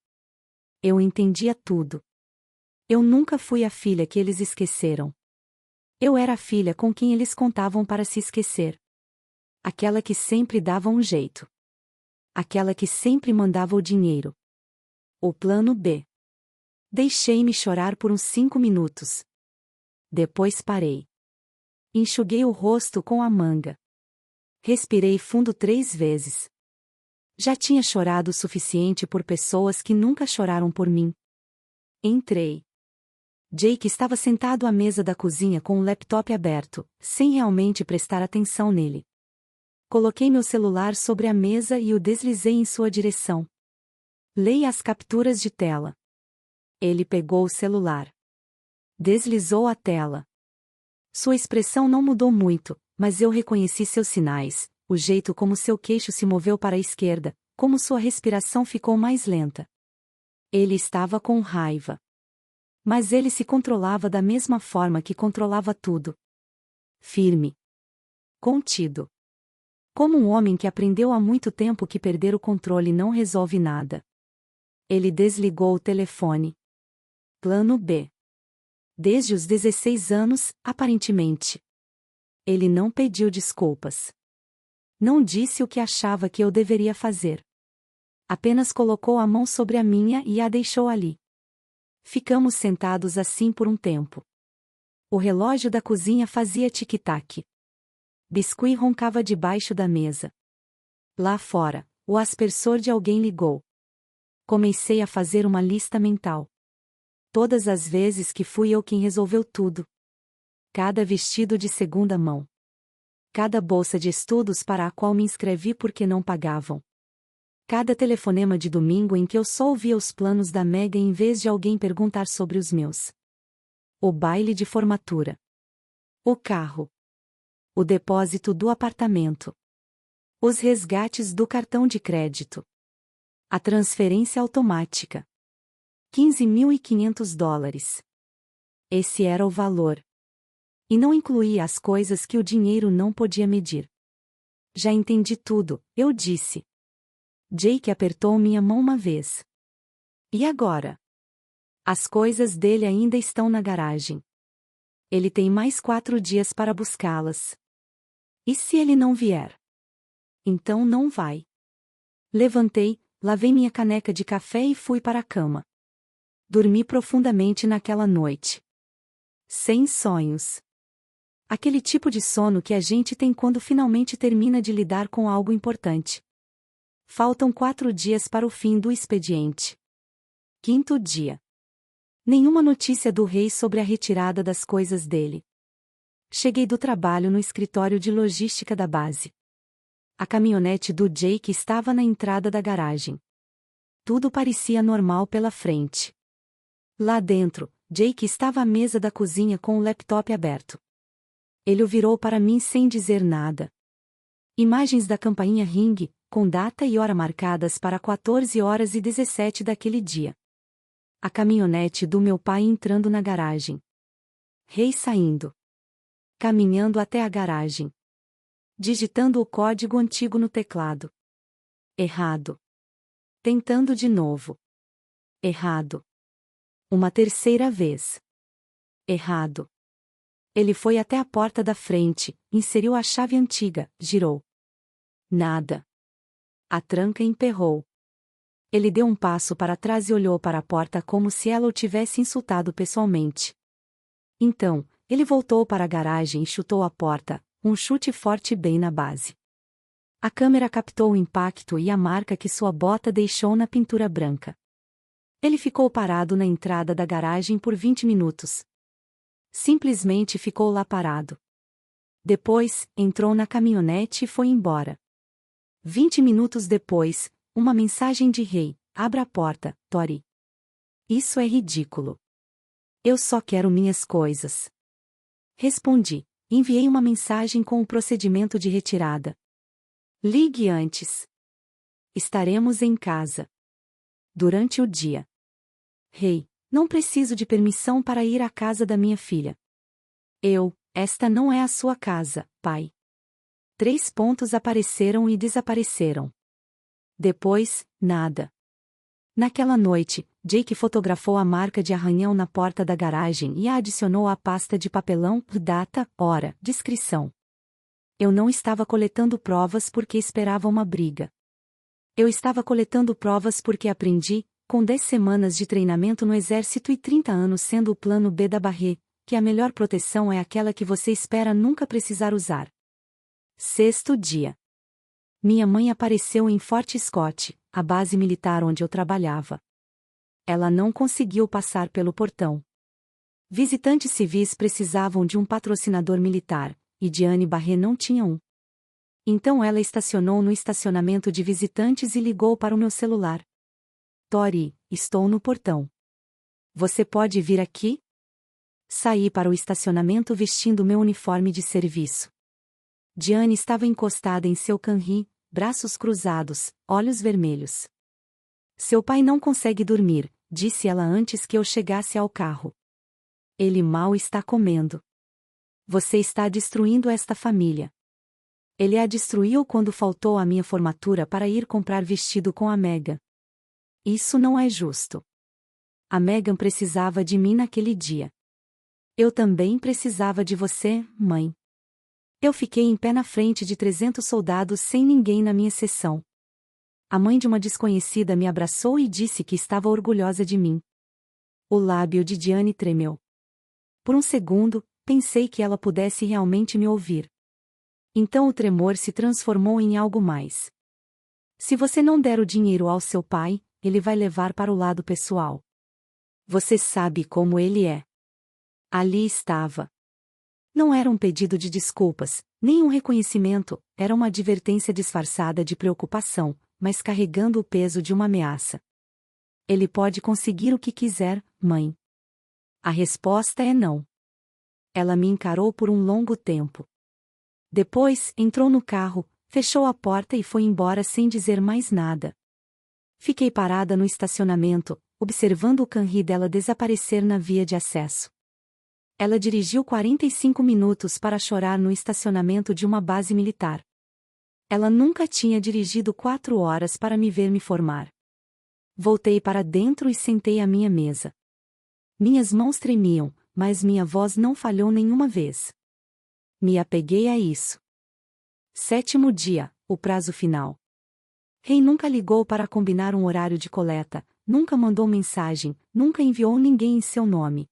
Eu entendia tudo. Eu nunca fui a filha que eles esqueceram. Eu era a filha com quem eles contavam para se esquecer. Aquela que sempre dava um jeito. Aquela que sempre mandava o dinheiro. O plano B. Deixei-me chorar por uns 5 minutos. Depois parei. Enxuguei o rosto com a manga. Respirei fundo 3 vezes. Já tinha chorado o suficiente por pessoas que nunca choraram por mim. Entrei. Jake estava sentado à mesa da cozinha com o laptop aberto, sem realmente prestar atenção nele. Coloquei meu celular sobre a mesa e o deslizei em sua direção. Leia as capturas de tela. Ele pegou o celular. Deslizou a tela. Sua expressão não mudou muito, mas eu reconheci seus sinais, o jeito como seu queixo se moveu para a esquerda, como sua respiração ficou mais lenta. Ele estava com raiva. Mas ele se controlava da mesma forma que controlava tudo. Firme. Contido. Como um homem que aprendeu há muito tempo que perder o controle não resolve nada. Ele desligou o telefone. Plano B. Desde os 16 anos, aparentemente. Ele não pediu desculpas. Não disse o que achava que eu deveria fazer. Apenas colocou a mão sobre a minha e a deixou ali. Ficamos sentados assim por um tempo. O relógio da cozinha fazia tic-tac. Biscuit roncava debaixo da mesa. Lá fora, o aspersor de alguém ligou. Comecei a fazer uma lista mental. Todas as vezes que fui eu quem resolveu tudo. Cada vestido de segunda mão. Cada bolsa de estudos para a qual me inscrevi porque não pagavam. Cada telefonema de domingo em que eu só ouvia os planos da Megan em vez de alguém perguntar sobre os meus. O baile de formatura. O carro. O depósito do apartamento. Os resgates do cartão de crédito. A transferência automática. $15.500. Esse era o valor. E não incluía as coisas que o dinheiro não podia medir. Já entendi tudo, eu disse. Jake apertou minha mão uma vez. E agora? As coisas dele ainda estão na garagem. Ele tem mais 4 dias para buscá-las. E se ele não vier? Então não vai. Levantei, lavei minha caneca de café e fui para a cama. Dormi profundamente naquela noite. Sem sonhos. Aquele tipo de sono que a gente tem quando finalmente termina de lidar com algo importante. Faltam 4 dias para o fim do expediente. 5º dia. Nenhuma notícia do rei sobre a retirada das coisas dele. Cheguei do trabalho no escritório de logística da base. A caminhonete do Jake estava na entrada da garagem. Tudo parecia normal pela frente. Lá dentro, Jake estava à mesa da cozinha com o laptop aberto. Ele o virou para mim sem dizer nada. Imagens da campainha Ring, com data e hora marcadas para 14h17 daquele dia. A caminhonete do meu pai entrando na garagem. Rei saindo. Caminhando até a garagem. Digitando o código antigo no teclado. Errado. Tentando de novo. Errado. Uma terceira vez. Errado. Ele foi até a porta da frente, inseriu a chave antiga, girou. Nada. A tranca emperrou. Ele deu um passo para trás e olhou para a porta como se ela o tivesse insultado pessoalmente. Então, ele voltou para a garagem e chutou a porta, um chute forte bem na base. A câmera captou o impacto e a marca que sua bota deixou na pintura branca. Ele ficou parado na entrada da garagem por 20 minutos. Simplesmente ficou lá parado. Depois, entrou na caminhonete e foi embora. 20 minutos depois, uma mensagem de rei: abra a porta, Tori. Isso é ridículo. Eu só quero minhas coisas. Respondi. Enviei uma mensagem com o procedimento de retirada. Ligue antes. Estaremos em casa. Durante o dia. Rei, não preciso de permissão para ir à casa da minha filha. Esta não é a sua casa, pai. 3 pontos apareceram e desapareceram. Depois, nada. Naquela noite, Jake fotografou a marca de arranhão na porta da garagem e a adicionou à pasta de papelão, data, hora, descrição. Eu não estava coletando provas porque esperava uma briga. Eu estava coletando provas porque aprendi, com 10 semanas de treinamento no exército e 30 anos sendo o plano B da Barré, que a melhor proteção é aquela que você espera nunca precisar usar. 6º dia. Minha mãe apareceu em Fort Scott, a base militar onde eu trabalhava. Ela não conseguiu passar pelo portão. Visitantes civis precisavam de um patrocinador militar, e Diane Barré não tinha um. Então ela estacionou no estacionamento de visitantes e ligou para o meu celular. Tori, estou no portão. Você pode vir aqui? Saí para o estacionamento vestindo meu uniforme de serviço. Diane estava encostada em seu canri, braços cruzados, olhos vermelhos. Seu pai não consegue dormir, disse ela antes que eu chegasse ao carro. Ele mal está comendo. Você está destruindo esta família. Ele a destruiu quando faltou à minha formatura para ir comprar vestido com a Megan. Isso não é justo. A Megan precisava de mim naquele dia. Eu também precisava de você, mãe. Eu fiquei em pé na frente de 300 soldados sem ninguém na minha seção. A mãe de uma desconhecida me abraçou e disse que estava orgulhosa de mim. O lábio de Diane tremeu. Por um segundo, pensei que ela pudesse realmente me ouvir. Então o tremor se transformou em algo mais. Se você não der o dinheiro ao seu pai, ele vai levar para o lado pessoal. Você sabe como ele é. Ali estava. Não era um pedido de desculpas, nem um reconhecimento, era uma advertência disfarçada de preocupação, mas carregando o peso de uma ameaça. Ele pode conseguir o que quiser, mãe. A resposta é não. Ela me encarou por um longo tempo. Depois, entrou no carro, Fechou a porta e foi embora sem dizer mais nada. Fiquei parada no estacionamento, observando o canri dela desaparecer na via de acesso. Ela dirigiu 45 minutos para chorar no estacionamento de uma base militar. Ela nunca tinha dirigido 4 horas para me ver me formar. Voltei para dentro e sentei à minha mesa. Minhas mãos tremiam, mas minha voz não falhou nenhuma vez. Me apeguei a isso. 7º dia, o prazo final. Rei nunca ligou para combinar um horário de coleta, nunca mandou mensagem, nunca enviou ninguém em seu nome.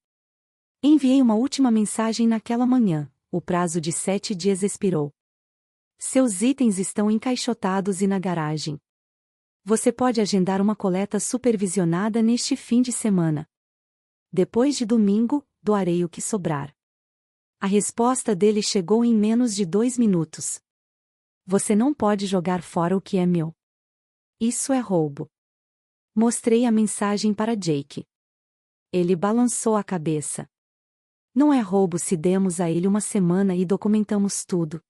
Enviei uma última mensagem naquela manhã, o prazo de 7 dias expirou. Seus itens estão encaixotados e na garagem. Você pode agendar uma coleta supervisionada neste fim de semana. Depois de domingo, doarei o que sobrar. A resposta dele chegou em menos de 2 minutos. Você não pode jogar fora o que é meu. Isso é roubo. Mostrei a mensagem para Jake. Ele balançou a cabeça. Não é roubo se demos a ele uma semana e documentamos tudo.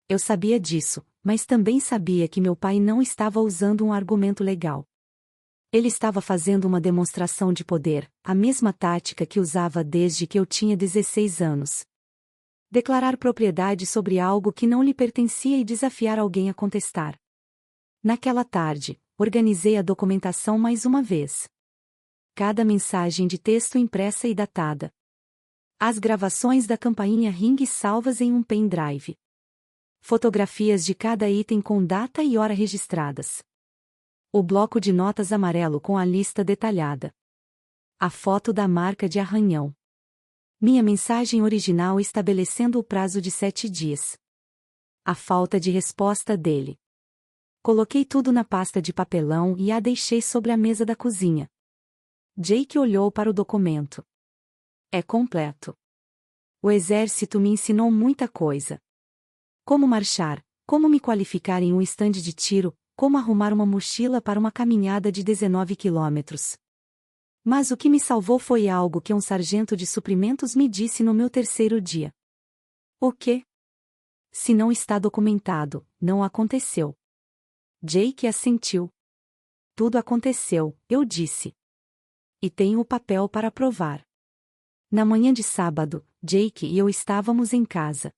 Eu sabia disso, mas também sabia que meu pai não estava usando um argumento legal. Ele estava fazendo uma demonstração de poder, a mesma tática que usava desde que eu tinha 16 anos. Declarar propriedade sobre algo que não lhe pertencia e desafiar alguém a contestar. Naquela tarde, organizei a documentação mais uma vez. Cada mensagem de texto impressa e datada. As gravações da campainha Ring salvas em um pendrive. Fotografias de cada item com data e hora registradas. O bloco de notas amarelo com a lista detalhada. A foto da marca de arranhão. Minha mensagem original estabelecendo o prazo de 7 dias. A falta de resposta dele. Coloquei tudo na pasta de papelão e a deixei sobre a mesa da cozinha. Jake olhou para o documento. É completo. O exército me ensinou muita coisa. Como marchar, como me qualificar em um estande de tiro, como arrumar uma mochila para uma caminhada de 19 quilômetros. Mas o que me salvou foi algo que um sargento de suprimentos me disse no meu 3º dia. O quê? Se não está documentado, não aconteceu. Jake assentiu. Tudo aconteceu, eu disse. E tenho o papel para provar. Na manhã de sábado, Jake e eu estávamos em casa.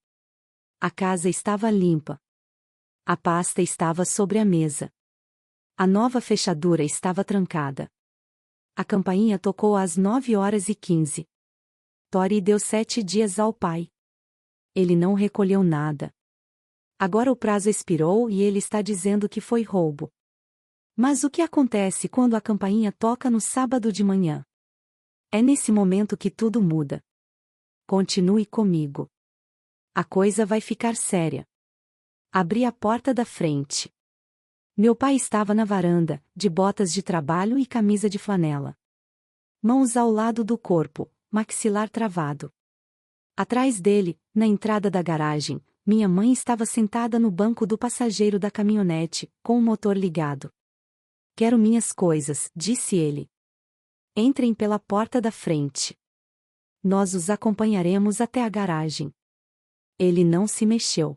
A casa estava limpa. A pasta estava sobre a mesa. A nova fechadura estava trancada. A campainha tocou às 9h15. Tori deu 7 dias ao pai. Ele não recolheu nada. Agora o prazo expirou e ele está dizendo que foi roubo. Mas o que acontece quando a campainha toca no sábado de manhã? É nesse momento que tudo muda. Continue comigo. A coisa vai ficar séria. Abri a porta da frente. Meu pai estava na varanda, de botas de trabalho e camisa de flanela. Mãos ao lado do corpo, maxilar travado. Atrás dele, na entrada da garagem, minha mãe estava sentada no banco do passageiro da caminhonete, com o motor ligado. Quero minhas coisas, disse ele. Entrem pela porta da frente. Nós os acompanharemos até a garagem. Ele não se mexeu.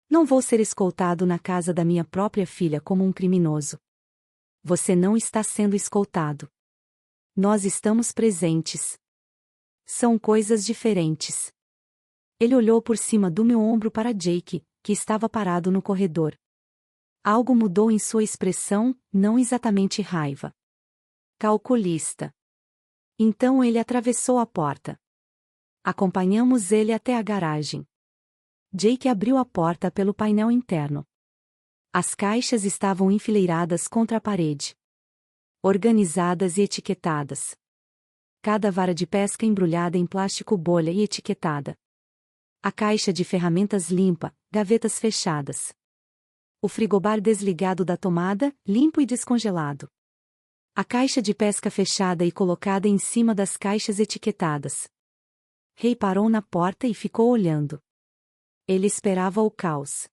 Não vou ser escoltado na casa da minha própria filha como um criminoso. Você não está sendo escoltado. Nós estamos presentes. São coisas diferentes. Ele olhou por cima do meu ombro para Jake, que estava parado no corredor. Algo mudou em sua expressão, não exatamente raiva. Calculista. Então ele atravessou a porta. Acompanhamos ele até a garagem. Jake abriu a porta pelo painel interno. As caixas estavam enfileiradas contra a parede. Organizadas e etiquetadas. Cada vara de pesca embrulhada em plástico bolha e etiquetada. A caixa de ferramentas limpa, gavetas fechadas. O frigobar desligado da tomada, limpo e descongelado. A caixa de pesca fechada e colocada em cima das caixas etiquetadas. Rei parou na porta e ficou olhando. Ele esperava o caos.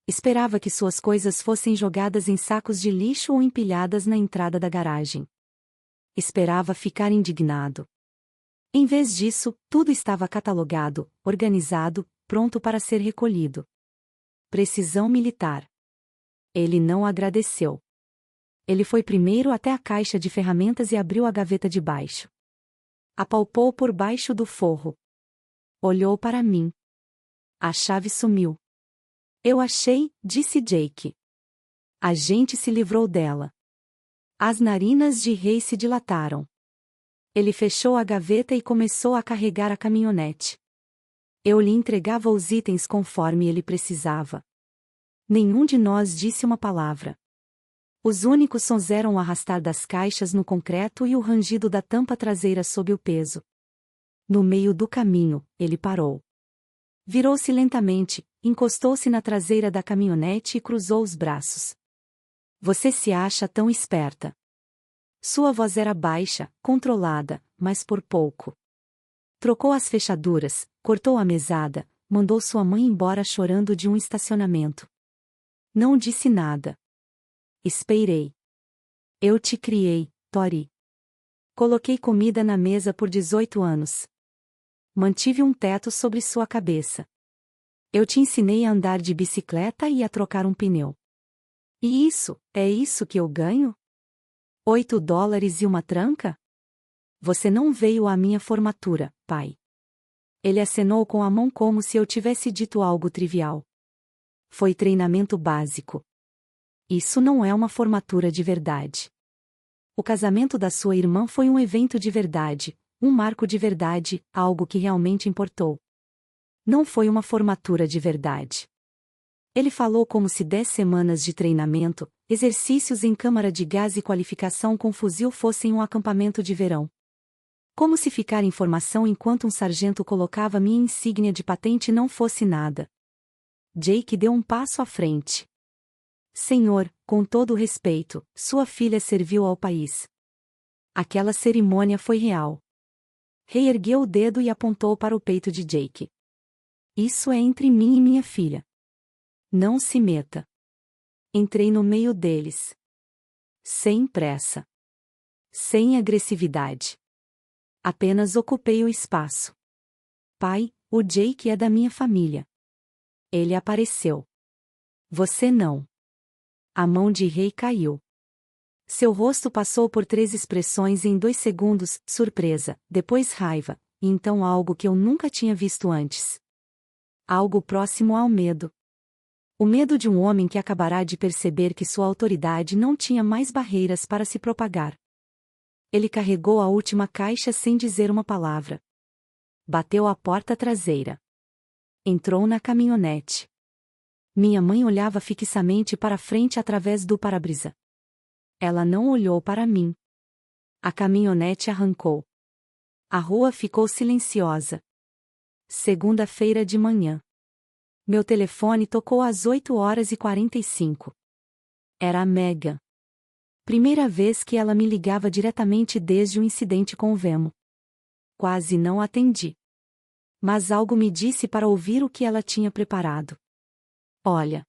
Esperava que suas coisas fossem jogadas em sacos de lixo ou empilhadas na entrada da garagem. Esperava ficar indignado. Em vez disso, tudo estava catalogado, organizado, pronto para ser recolhido. Precisão militar. Ele não agradeceu. Ele foi primeiro até a caixa de ferramentas e abriu a gaveta de baixo. Apalpou por baixo do forro. Olhou para mim. A chave sumiu. Eu achei, disse Jake. A gente se livrou dela. As narinas de Ray se dilataram. Ele fechou a gaveta e começou a carregar a caminhonete. Eu lhe entregava os itens conforme ele precisava. Nenhum de nós disse uma palavra. Os únicos sons eram o arrastar das caixas no concreto e o rangido da tampa traseira sob o peso. No meio do caminho, ele parou. Virou-se lentamente, encostou-se na traseira da caminhonete e cruzou os braços. Você se acha tão esperta. Sua voz era baixa, controlada, mas por pouco. Trocou as fechaduras, cortou a mesada, mandou sua mãe embora chorando de um estacionamento. Não disse nada. Esperei. Eu te criei, Tori. Coloquei comida na mesa por 18 anos. Mantive um teto sobre sua cabeça. Eu te ensinei a andar de bicicleta e a trocar um pneu. E é isso que eu ganho? $8 e uma tranca? Você não veio à minha formatura, pai. Ele acenou com a mão como se eu tivesse dito algo trivial. Foi treinamento básico. Isso não é uma formatura de verdade. O casamento da sua irmã foi um evento de verdade, um marco de verdade, algo que realmente importou. Não foi uma formatura de verdade. Ele falou como se 10 semanas de treinamento, exercícios em câmara de gás e qualificação com fuzil fossem um acampamento de verão. Como se ficar em formação enquanto um sargento colocava minha insígnia de patente não fosse nada. Jake deu um passo à frente. Senhor, com todo o respeito, sua filha serviu ao país. Aquela cerimônia foi real. Reergueu o dedo e apontou para o peito de Jake. Isso é entre mim e minha filha. Não se meta. Entrei no meio deles. Sem pressa. Sem agressividade. Apenas ocupei o espaço. Pai, o Jake é da minha família. Ele apareceu. Você não. A mão de Ray caiu. Seu rosto passou por 3 expressões em 2 segundos, surpresa, depois raiva, e então algo que eu nunca tinha visto antes. Algo próximo ao medo. O medo de um homem que acabará de perceber que sua autoridade não tinha mais barreiras para se propagar. Ele carregou a última caixa sem dizer uma palavra. Bateu a porta traseira. Entrou na caminhonete. Minha mãe olhava fixamente para frente através do para-brisa. Ela não olhou para mim. A caminhonete arrancou. A rua ficou silenciosa. Segunda-feira de manhã. Meu telefone tocou às 8h45. Era a Megan. Primeira vez que ela me ligava diretamente desde o incidente com o Vemo. Quase não atendi. Mas algo me disse para ouvir o que ela tinha preparado. Olha.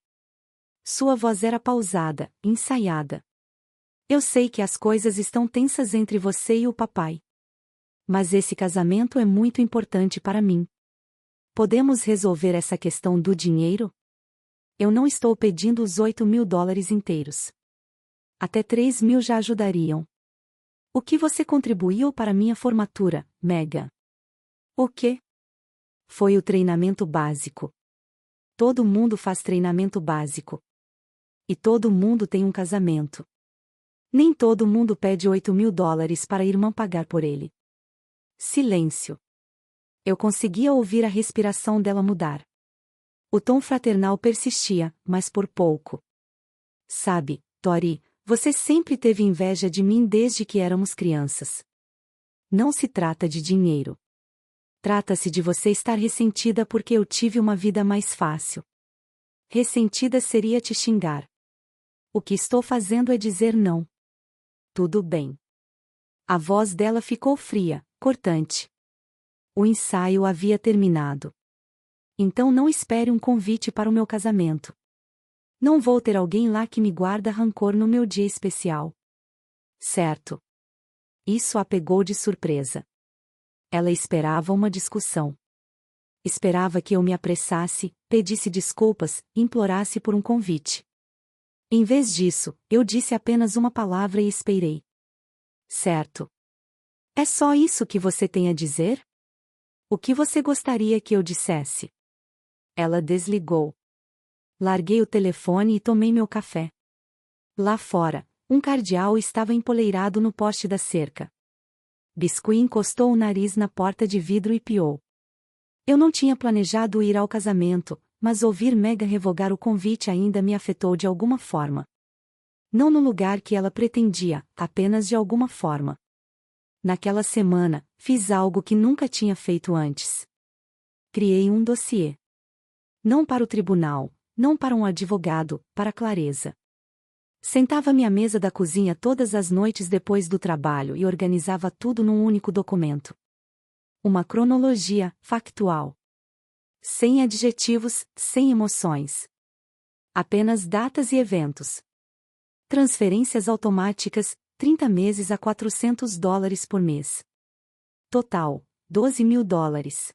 Sua voz era pausada, ensaiada. Eu sei que as coisas estão tensas entre você e o papai. Mas esse casamento é muito importante para mim. Podemos resolver essa questão do dinheiro? Eu não estou pedindo os $8.000 inteiros. Até 3.000 já ajudariam. O que você contribuiu para minha formatura, Megan? O quê? Foi o treinamento básico. Todo mundo faz treinamento básico. E todo mundo tem um casamento. Nem todo mundo pede $8.000 para a irmã pagar por ele. Silêncio. Eu conseguia ouvir a respiração dela mudar. O tom fraternal persistia, mas por pouco. Sabe, Tori, você sempre teve inveja de mim desde que éramos crianças. Não se trata de dinheiro. Trata-se de você estar ressentida porque eu tive uma vida mais fácil. Ressentida seria te xingar. O que estou fazendo é dizer não. Tudo bem. A voz dela ficou fria, cortante. O ensaio havia terminado. Então não espere um convite para o meu casamento. Não vou ter alguém lá que me guarda rancor no meu dia especial. Certo. Isso a pegou de surpresa. Ela esperava uma discussão. Esperava que eu me apressasse, pedisse desculpas, implorasse por um convite. Em vez disso, eu disse apenas uma palavra e esperei. Certo. É só isso que você tem a dizer? O que você gostaria que eu dissesse? Ela desligou. Larguei o telefone e tomei meu café. Lá fora, um cardeal estava empoleirado no poste da cerca. Biscuit encostou o nariz na porta de vidro e piou. Eu não tinha planejado ir ao casamento, mas ouvir Megan revogar o convite ainda me afetou de alguma forma. Não no lugar que ela pretendia, apenas de alguma forma. Naquela semana, fiz algo que nunca tinha feito antes. Criei um dossiê. Não para o tribunal, não para um advogado, para clareza. Sentava-me à mesa da cozinha todas as noites depois do trabalho e organizava tudo num único documento. Uma cronologia, factual. Sem adjetivos, sem emoções. Apenas datas e eventos. Transferências automáticas, 30 meses a $400 por mês. Total, $12.000.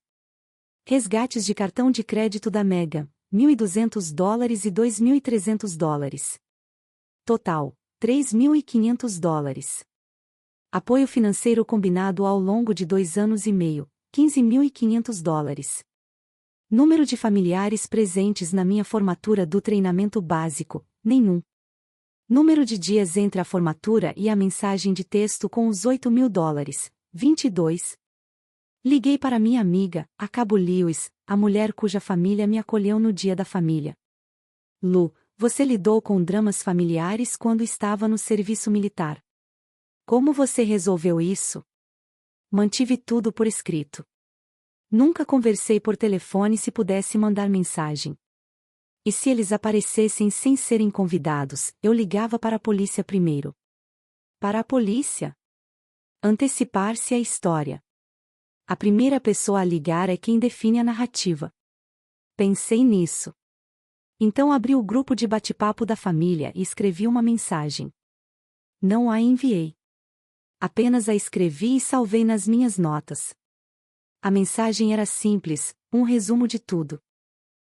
Resgates de cartão de crédito da Megan, $1.200 e $2.300. Total, $3.500. Apoio financeiro combinado ao longo de 2 anos e meio, $15.500. Número de familiares presentes na minha formatura do treinamento básico, nenhum. Número de dias entre a formatura e a mensagem de texto com os $8.000, 22. Liguei para minha amiga, a Cabo Lewis, a mulher cuja família me acolheu no dia da família. Lu, você lidou com dramas familiares quando estava no serviço militar. Como você resolveu isso? Mantive tudo por escrito. Nunca conversei por telefone se pudesse mandar mensagem. E se eles aparecessem sem serem convidados, eu ligava para a polícia primeiro. Para a polícia? Antecipar-se à história. A primeira pessoa a ligar é quem define a narrativa. Pensei nisso. Então abri o grupo de bate-papo da família e escrevi uma mensagem. Não a enviei. Apenas a escrevi e salvei nas minhas notas. A mensagem era simples, um resumo de tudo.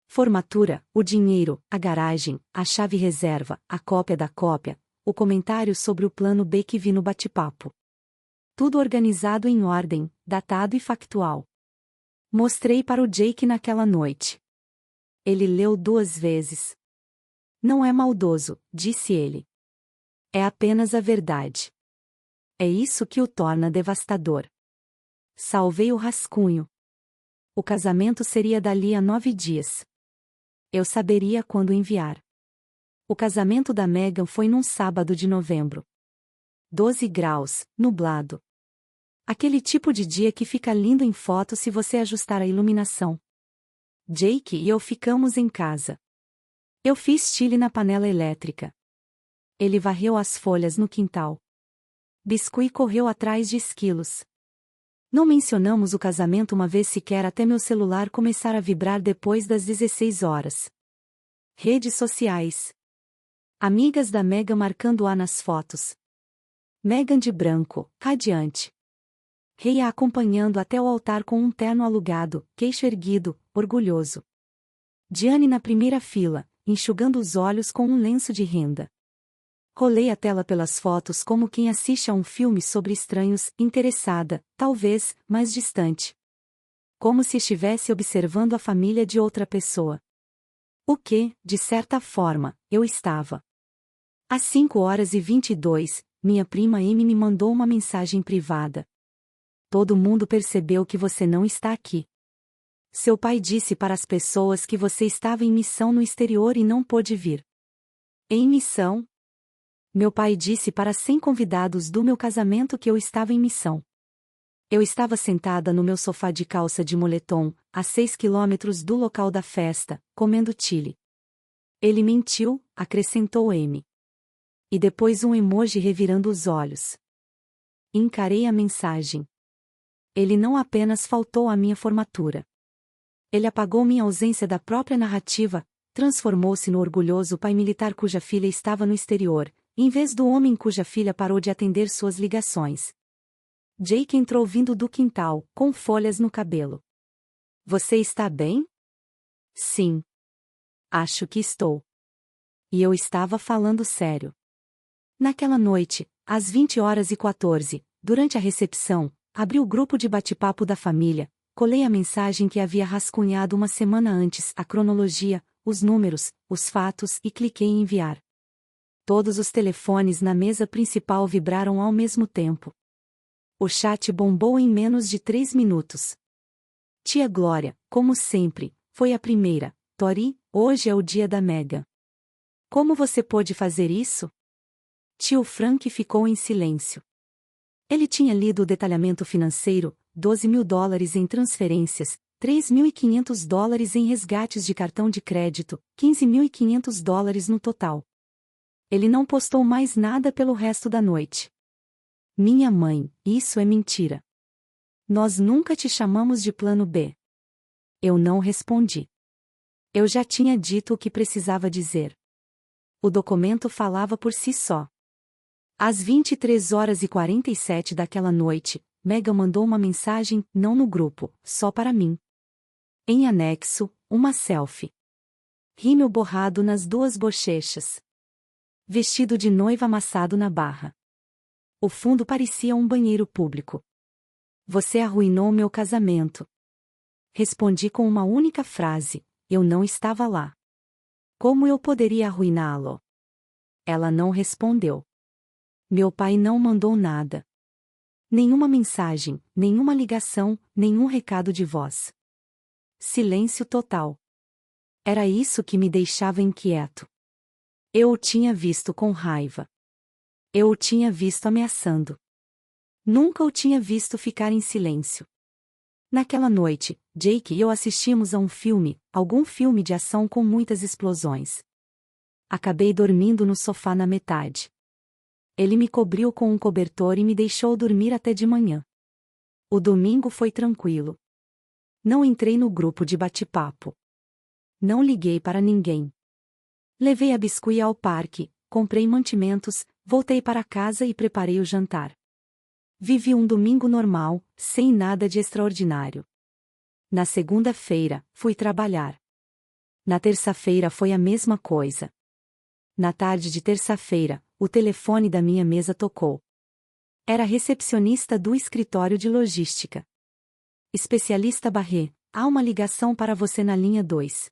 Formatura, o dinheiro, a garagem, a chave reserva, a cópia da cópia, o comentário sobre o plano B que vi no bate-papo. Tudo organizado em ordem, datado e factual. Mostrei para o Jake naquela noite. Ele leu 2 vezes. Não é maldoso, disse ele. É apenas a verdade. É isso que o torna devastador. Salvei o rascunho. O casamento seria dali a 9 dias. Eu saberia quando enviar. O casamento da Megan foi num sábado de novembro. 12 graus, nublado. Aquele tipo de dia que fica lindo em foto se você ajustar a iluminação. Jake e eu ficamos em casa. Eu fiz chile na panela elétrica. Ele varreu as folhas no quintal. Biscuit correu atrás de esquilos. Não mencionamos o casamento uma vez sequer até meu celular começar a vibrar depois das 16 horas. Redes sociais. Amigas da Megan marcando-a nas fotos. Megan de branco, radiante. Rei a acompanhando até o altar com um terno alugado, queixo erguido, orgulhoso. Diane na primeira fila, enxugando os olhos com um lenço de renda. Rolei a tela pelas fotos como quem assiste a um filme sobre estranhos, interessada, talvez, mas distante. Como se estivesse observando a família de outra pessoa. O que, de certa forma, eu estava. Às 5h22, minha prima Amy me mandou uma mensagem privada. Todo mundo percebeu que você não está aqui. Seu pai disse para as pessoas que você estava em missão no exterior e não pôde vir. Em missão? Meu pai disse para 100 convidados do meu casamento que eu estava em missão. Eu estava sentada no meu sofá de calça de moletom, a 6 quilômetros do local da festa, comendo chile. Ele mentiu, acrescentou Amy. E depois um emoji revirando os olhos. Encarei a mensagem. Ele não apenas faltou à minha formatura. Ele apagou minha ausência da própria narrativa, transformou-se no orgulhoso pai militar cuja filha estava no exterior, em vez do homem cuja filha parou de atender suas ligações. Jake entrou vindo do quintal, com folhas no cabelo. Você está bem? Sim. Acho que estou. E eu estava falando sério. Naquela noite, às 20h14, durante a recepção, abri o grupo de bate-papo da família, colei a mensagem que havia rascunhado uma semana antes, a cronologia, os números, os fatos e cliquei em enviar. Todos os telefones na mesa principal vibraram ao mesmo tempo. O chat bombou em menos de 3 minutos. Tia Glória, como sempre, foi a primeira. Tori, hoje é o dia da Megan. Como você pôde fazer isso? Tio Frank ficou em silêncio. Ele tinha lido o detalhamento financeiro, $12.000 em transferências, $3.500 em resgates de cartão de crédito, $15.500 no total. Ele não postou mais nada pelo resto da noite. Minha mãe, isso é mentira. Nós nunca te chamamos de plano B. Eu não respondi. Eu já tinha dito o que precisava dizer. O documento falava por si só. Às 23h47 daquela noite, Megan mandou uma mensagem, não no grupo, só para mim. Em anexo, uma selfie. Rímel borrado nas 2 bochechas. Vestido de noiva amassado na barra. O fundo parecia um banheiro público. Você arruinou meu casamento. Respondi com uma única frase, eu não estava lá. Como eu poderia arruiná-lo? Ela não respondeu. Meu pai não mandou nada. Nenhuma mensagem, nenhuma ligação, nenhum recado de voz. Silêncio total. Era isso que me deixava inquieto. Eu o tinha visto com raiva. Eu o tinha visto ameaçando. Nunca o tinha visto ficar em silêncio. Naquela noite, Jake e eu assistimos a um filme, algum filme de ação com muitas explosões. Acabei dormindo no sofá na metade. Ele me cobriu com um cobertor e me deixou dormir até de manhã. O domingo foi tranquilo. Não entrei no grupo de bate-papo. Não liguei para ninguém. Levei a biscuit ao parque, comprei mantimentos, voltei para casa e preparei o jantar. Vivi um domingo normal, sem nada de extraordinário. Na segunda-feira, fui trabalhar. Na terça-feira foi a mesma coisa. Na tarde de terça-feira, o telefone da minha mesa tocou. Era a recepcionista do escritório de logística. Especialista Barré, há uma ligação para você na linha 2.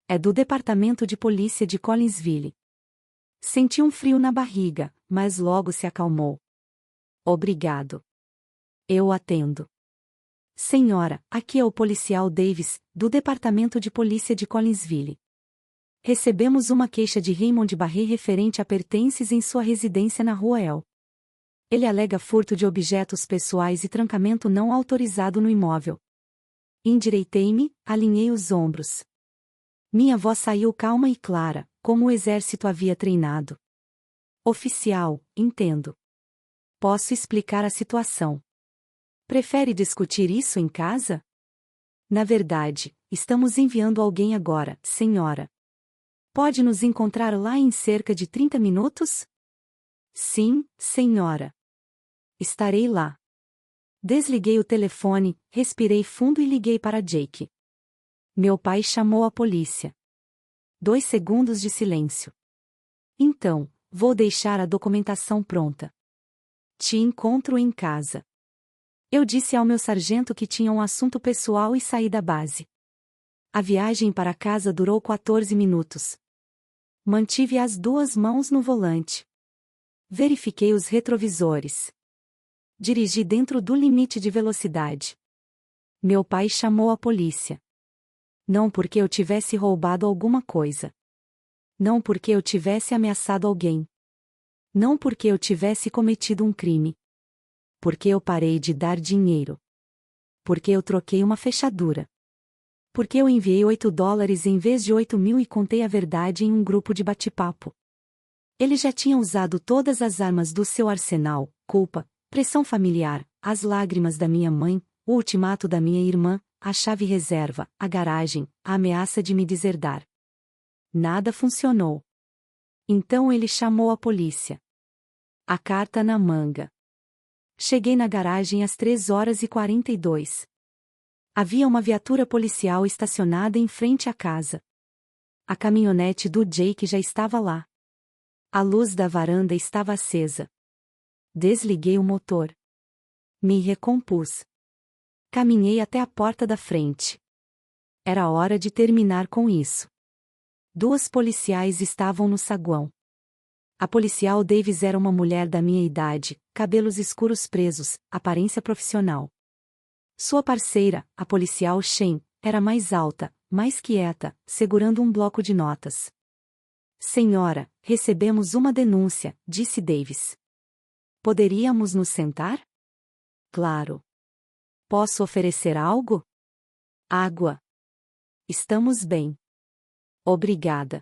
É do departamento de polícia de Collinsville. Senti um frio na barriga, mas logo se acalmou. Obrigado. Eu atendo. Senhora, aqui é o policial Davis, do departamento de polícia de Collinsville. Recebemos uma queixa de Raymond Barré referente a pertences em sua residência na Rua El. Ele alega furto de objetos pessoais e trancamento não autorizado no imóvel. Endireitei-me, alinhei os ombros. Minha voz saiu calma e clara, como o exército havia treinado. Oficial, entendo. Posso explicar a situação. Prefere discutir isso em casa? Na verdade, estamos enviando alguém agora, senhora. Pode nos encontrar lá em cerca de 30 minutos? Sim, senhora. Estarei lá. Desliguei o telefone, respirei fundo e liguei para Jake. Meu pai chamou a polícia. 2 segundos de silêncio. Então, vou deixar a documentação pronta. Te encontro em casa. Eu disse ao meu sargento que tinha um assunto pessoal e saí da base. A viagem para casa durou 14 minutos. Mantive as 2 mãos no volante. Verifiquei os retrovisores. Dirigi dentro do limite de velocidade. Meu pai chamou a polícia. Não porque eu tivesse roubado alguma coisa. Não porque eu tivesse ameaçado alguém. Não porque eu tivesse cometido um crime. Porque eu parei de dar dinheiro. Porque eu troquei uma fechadura. Porque eu enviei $8 em vez de 8.000 e contei a verdade em um grupo de bate-papo. Ele já tinha usado todas as armas do seu arsenal: culpa, pressão familiar, as lágrimas da minha mãe, o ultimato da minha irmã, a chave reserva, a garagem, a ameaça de me deserdar. Nada funcionou. Então ele chamou a polícia. A carta na manga. Cheguei na garagem às 3h42. Havia uma viatura policial estacionada em frente à casa. A caminhonete do Jake já estava lá. A luz da varanda estava acesa. Desliguei o motor. Me recompus. Caminhei até a porta da frente. Era hora de terminar com isso. 2 policiais estavam no saguão. A policial Davis era uma mulher da minha idade, cabelos escuros presos, aparência profissional. Sua parceira, a policial Shen, era mais alta, mais quieta, segurando um bloco de notas. Senhora, recebemos uma denúncia, disse Davis. Poderíamos nos sentar? Claro. Posso oferecer algo? Água. Estamos bem. Obrigada.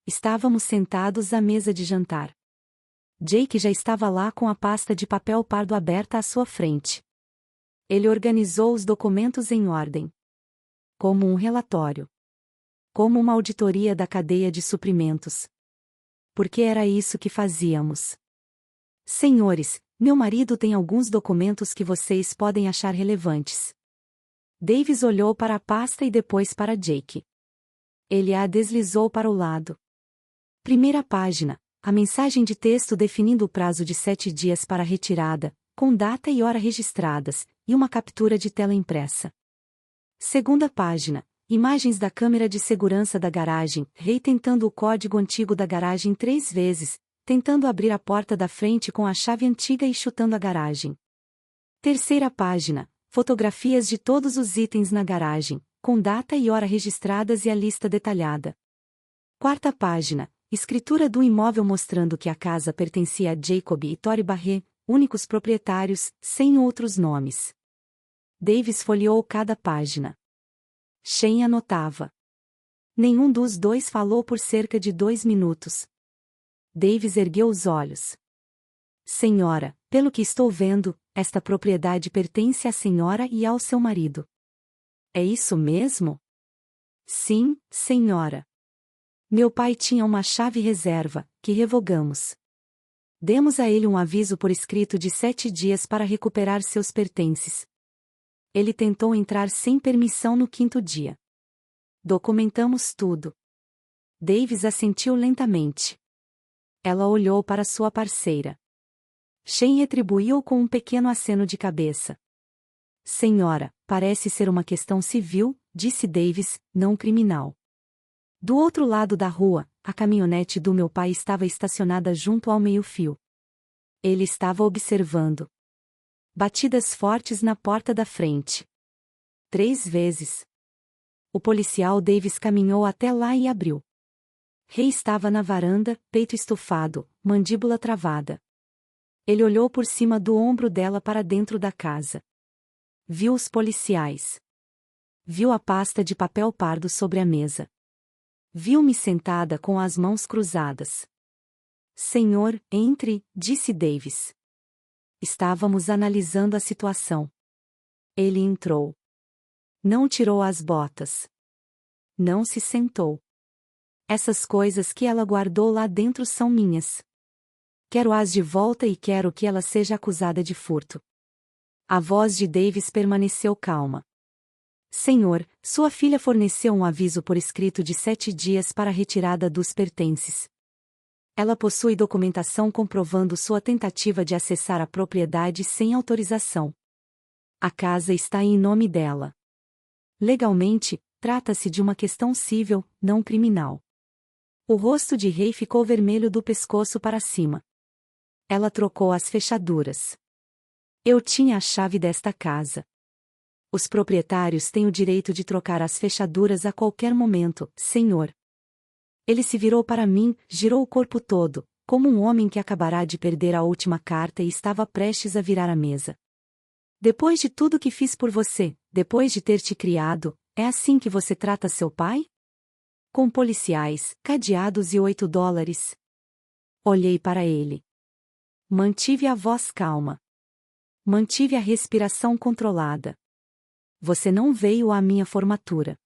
Estávamos sentados à mesa de jantar. Jake já estava lá com a pasta de papel pardo aberta à sua frente. Ele organizou os documentos em ordem. Como um relatório. Como uma auditoria da cadeia de suprimentos. Porque era isso que fazíamos. Senhores, meu marido tem alguns documentos que vocês podem achar relevantes. Davis olhou para a pasta e depois para Jake. Ele a deslizou para o lado. Primeira página, a mensagem de texto definindo o prazo de 7 dias para retirada, com data e hora registradas, e uma captura de tela impressa. Segunda página, imagens da câmera de segurança da garagem, Ray tentando o código antigo da garagem 3 vezes, tentando abrir a porta da frente com a chave antiga e chutando a garagem. Terceira página, fotografias de todos os itens na garagem, com data e hora registradas e a lista detalhada. Quarta página, escritura do imóvel mostrando que a casa pertencia a Jacob e Tori Barré, únicos proprietários, sem outros nomes. Davis folheou cada página. Shen anotava. Nenhum dos dois falou por cerca de 2 minutos. Davis ergueu os olhos. Senhora, pelo que estou vendo, esta propriedade pertence à senhora e ao seu marido. É isso mesmo? Sim, senhora. Meu pai tinha uma chave reserva, que revogamos. Demos a ele um aviso por escrito de 7 dias para recuperar seus pertences. Ele tentou entrar sem permissão no 5º dia. Documentamos tudo. Davis assentiu lentamente. Ela olhou para sua parceira. Shen retribuiu com um pequeno aceno de cabeça. Senhora, parece ser uma questão civil, disse Davis, não criminal. Do outro lado da rua, a caminhonete do meu pai estava estacionada junto ao meio-fio. Ele estava observando. Batidas fortes na porta da frente. 3 vezes. O policial Davis caminhou até lá e abriu. Ray estava na varanda, peito estufado, mandíbula travada. Ele olhou por cima do ombro dela para dentro da casa. Viu os policiais. Viu a pasta de papel pardo sobre a mesa. Viu-me sentada com as mãos cruzadas. Senhor, entre, disse Davis. Estávamos analisando a situação. Ele entrou. Não tirou as botas. Não se sentou. Essas coisas que ela guardou lá dentro são minhas. Quero-as de volta e quero que ela seja acusada de furto. A voz de Davis permaneceu calma. Senhor, sua filha forneceu um aviso por escrito de 7 dias para a retirada dos pertences. Ela possui documentação comprovando sua tentativa de acessar a propriedade sem autorização. A casa está em nome dela. Legalmente, trata-se de uma questão civil, não criminal. O rosto de Ray ficou vermelho do pescoço para cima. Ela trocou as fechaduras. Eu tinha a chave desta casa. Os proprietários têm o direito de trocar as fechaduras a qualquer momento, senhor. Ele se virou para mim, girou o corpo todo, como um homem que acabará de perder a última carta e estava prestes a virar a mesa. Depois de tudo que fiz por você, depois de ter te criado, é assim que você trata seu pai? Com policiais, cadeados e $8. Olhei para ele. Mantive a voz calma. Mantive a respiração controlada. Você não veio à minha formatura.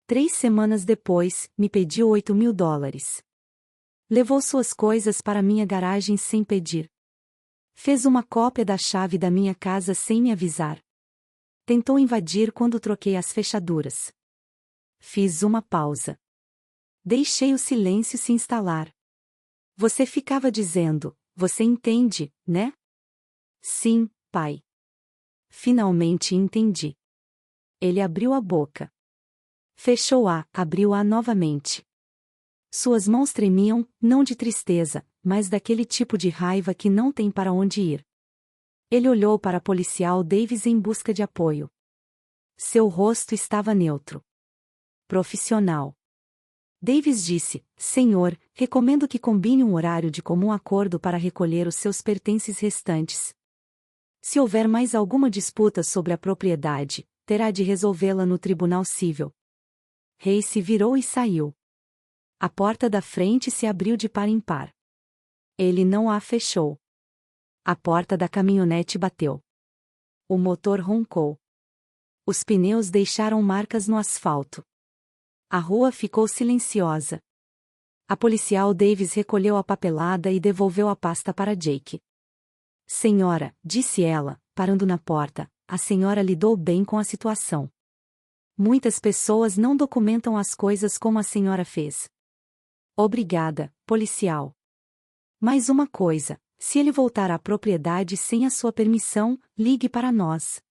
3 semanas depois, me pediu $8.000. Levou suas coisas para minha garagem sem pedir. Fez uma cópia da chave da minha casa sem me avisar. Tentou invadir quando troquei as fechaduras. Fiz uma pausa. Deixei o silêncio se instalar. Você ficava dizendo, você entende, né? Sim, pai. Finalmente entendi. Ele abriu a boca. Fechou-a, abriu-a novamente. Suas mãos tremiam, não de tristeza, mas daquele tipo de raiva que não tem para onde ir. Ele olhou para a policial Davis em busca de apoio. Seu rosto estava neutro. Profissional. Davis disse, Senhor, recomendo que combine um horário de comum acordo para recolher os seus pertences restantes. Se houver mais alguma disputa sobre a propriedade, terá de resolvê-la no tribunal civil. Ray se virou e saiu. A porta da frente se abriu de par em par. Ele não a fechou. A porta da caminhonete bateu. O motor roncou. Os pneus deixaram marcas no asfalto. A rua ficou silenciosa. A policial Davis recolheu a papelada e devolveu a pasta para Jake. Senhora, disse ela, parando na porta, a senhora lidou bem com a situação. Muitas pessoas não documentam as coisas como a senhora fez. Obrigada, policial. Mais uma coisa. Se ele voltar à propriedade sem a sua permissão, ligue para nós.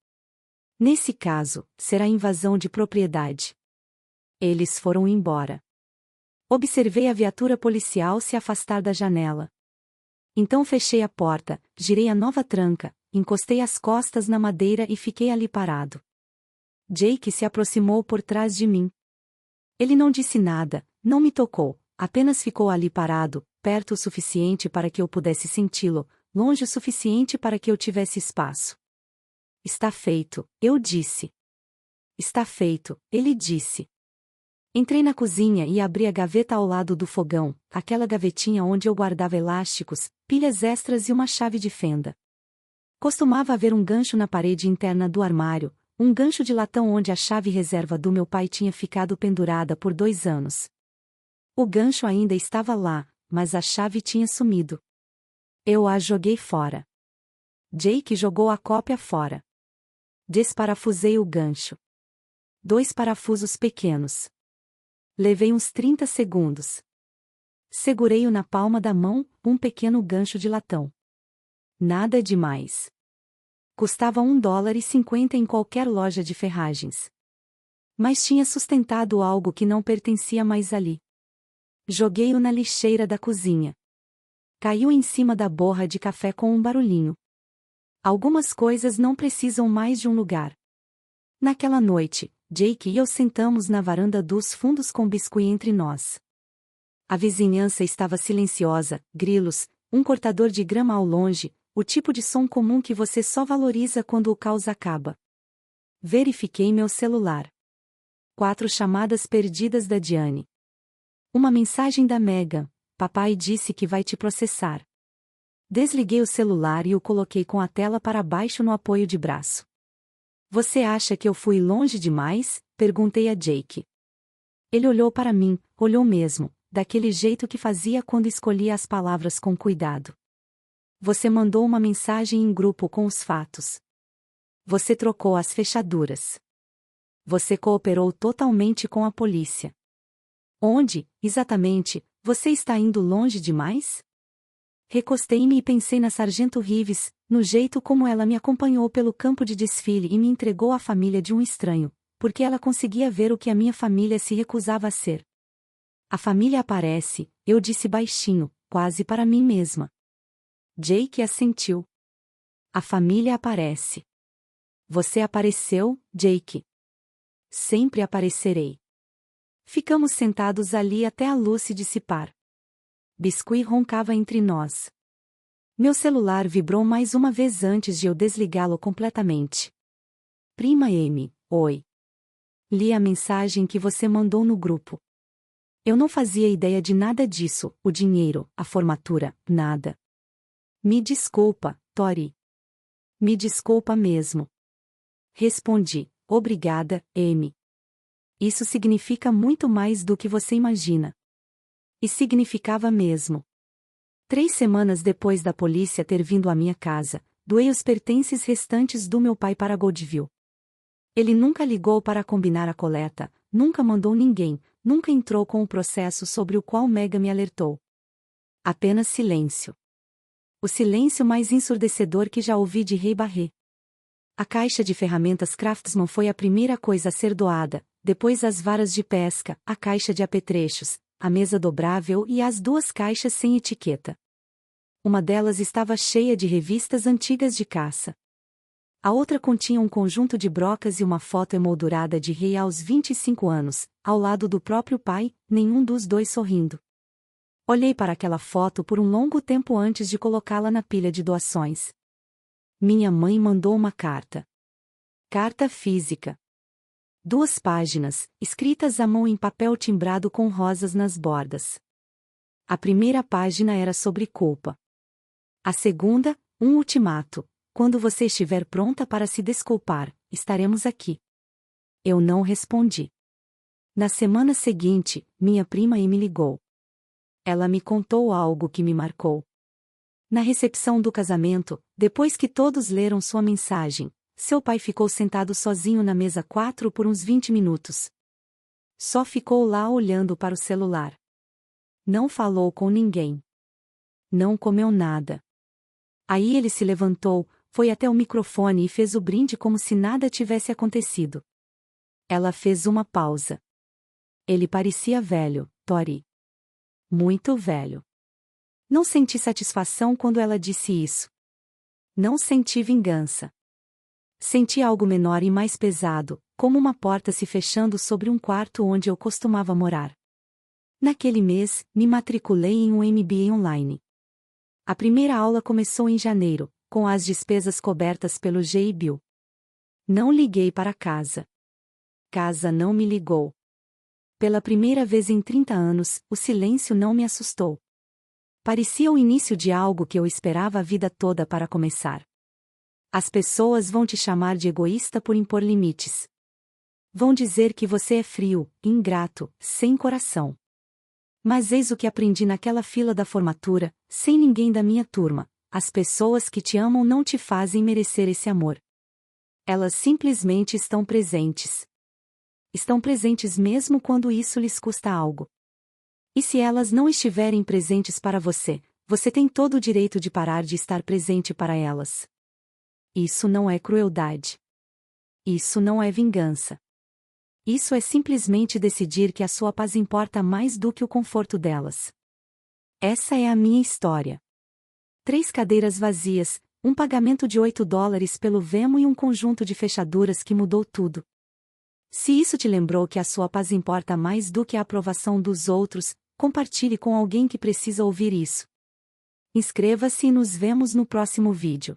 Nesse caso, será invasão de propriedade. Eles foram embora. Observei a viatura policial se afastar da janela. Então fechei a porta, girei a nova tranca, encostei as costas na madeira e fiquei ali parado. Jake se aproximou por trás de mim. Ele não disse nada, não me tocou, apenas ficou ali parado, perto o suficiente para que eu pudesse senti-lo, longe o suficiente para que eu tivesse espaço. Está feito, eu disse. Está feito, ele disse. Entrei na cozinha e abri a gaveta ao lado do fogão, aquela gavetinha onde eu guardava elásticos, pilhas extras e uma chave de fenda. Costumava haver um gancho na parede interna do armário, um gancho de latão onde a chave reserva do meu pai tinha ficado pendurada por 2 anos. O gancho ainda estava lá, mas a chave tinha sumido. Eu a joguei fora. Jake jogou a cópia fora. Desparafusei o gancho. 2 parafusos pequenos. Levei uns 30 segundos. Segurei-o na palma da mão, um pequeno gancho de latão. Nada demais. Custava $1,50 em qualquer loja de ferragens. Mas tinha sustentado algo que não pertencia mais ali. Joguei-o na lixeira da cozinha. Caiu em cima da borra de café com um barulhinho. Algumas coisas não precisam mais de um lugar. Naquela noite, Jake e eu sentamos na varanda dos fundos com biscuit entre nós. A vizinhança estava silenciosa, grilos, um cortador de grama ao longe, o tipo de som comum que você só valoriza quando o caos acaba. Verifiquei meu celular. 4 chamadas perdidas da Diane. Uma mensagem da Megan: papai disse que vai te processar. Desliguei o celular e o coloquei com a tela para baixo no apoio de braço. Você acha que eu fui longe demais? Perguntei a Jake. Ele olhou para mim, olhou mesmo, daquele jeito que fazia quando escolhia as palavras com cuidado. Você mandou uma mensagem em grupo com os fatos. Você trocou as fechaduras. Você cooperou totalmente com a polícia. Onde, exatamente, você está indo longe demais? Recostei-me e pensei na Sargento Rives, no jeito como ela me acompanhou pelo campo de desfile e me entregou à família de um estranho, porque ela conseguia ver o que a minha família se recusava a ser. A família aparece, eu disse baixinho, quase para mim mesma. Jake assentiu. A família aparece. Você apareceu, Jake. Sempre aparecerei. Ficamos sentados ali até a luz se dissipar. Biscuit roncava entre nós. Meu celular vibrou mais uma vez antes de eu desligá-lo completamente. Prima M, oi. Li a mensagem que você mandou no grupo. Eu não fazia ideia de nada disso, o dinheiro, a formatura, nada. Me desculpa, Tori. Me desculpa mesmo. Respondi, obrigada, M. Isso significa muito mais do que você imagina. E significava mesmo. 3 semanas depois da polícia ter vindo à minha casa, doei os pertences restantes do meu pai para Goldville. Ele nunca ligou para combinar a coleta, nunca mandou ninguém, nunca entrou com o processo sobre o qual Mega me alertou. Apenas silêncio. O silêncio mais ensurdecedor que já ouvi de Rei Barré. A caixa de ferramentas Craftsman foi a primeira coisa a ser doada, depois as varas de pesca, a caixa de apetrechos, a mesa dobrável e as 2 caixas sem etiqueta. Uma delas estava cheia de revistas antigas de caça. A outra continha um conjunto de brocas e uma foto emoldurada de Rei aos 25 anos, ao lado do próprio pai, nenhum dos dois sorrindo. Olhei para aquela foto por um longo tempo antes de colocá-la na pilha de doações. Minha mãe mandou uma carta. Carta física. 2 páginas, escritas à mão em papel timbrado com rosas nas bordas. A primeira página era sobre culpa. A segunda, um ultimato. Quando você estiver pronta para se desculpar, estaremos aqui. Eu não respondi. Na semana seguinte, minha prima me ligou. Ela me contou algo que me marcou. Na recepção do casamento, depois que todos leram sua mensagem, seu pai ficou sentado sozinho na mesa 4 por uns 20 minutos. Só ficou lá olhando para o celular. Não falou com ninguém. Não comeu nada. Aí ele se levantou, foi até o microfone e fez o brinde como se nada tivesse acontecido. Ela fez uma pausa. Ele parecia velho, Tori. Muito velho. Não senti satisfação quando ela disse isso. Não senti vingança. Senti algo menor e mais pesado, como uma porta se fechando sobre um quarto onde eu costumava morar. Naquele mês, me matriculei em um MBA online. A primeira aula começou em janeiro, com as despesas cobertas pelo GI-Bill. Não liguei para casa. Casa não me ligou. Pela primeira vez em 30 anos, o silêncio não me assustou. Parecia o início de algo que eu esperava a vida toda para começar. As pessoas vão te chamar de egoísta por impor limites. Vão dizer que você é frio, ingrato, sem coração. Mas eis o que aprendi naquela fila da formatura, sem ninguém da minha turma: as pessoas que te amam não te fazem merecer esse amor. Elas simplesmente estão presentes. Estão presentes mesmo quando isso lhes custa algo. E se elas não estiverem presentes para você, você tem todo o direito de parar de estar presente para elas. Isso não é crueldade. Isso não é vingança. Isso é simplesmente decidir que a sua paz importa mais do que o conforto delas. Essa é a minha história. 3 cadeiras vazias, um pagamento de $8 pelo Venmo e um conjunto de fechaduras que mudou tudo. Se isso te lembrou que a sua paz importa mais do que a aprovação dos outros, compartilhe com alguém que precisa ouvir isso. Inscreva-se e nos vemos no próximo vídeo.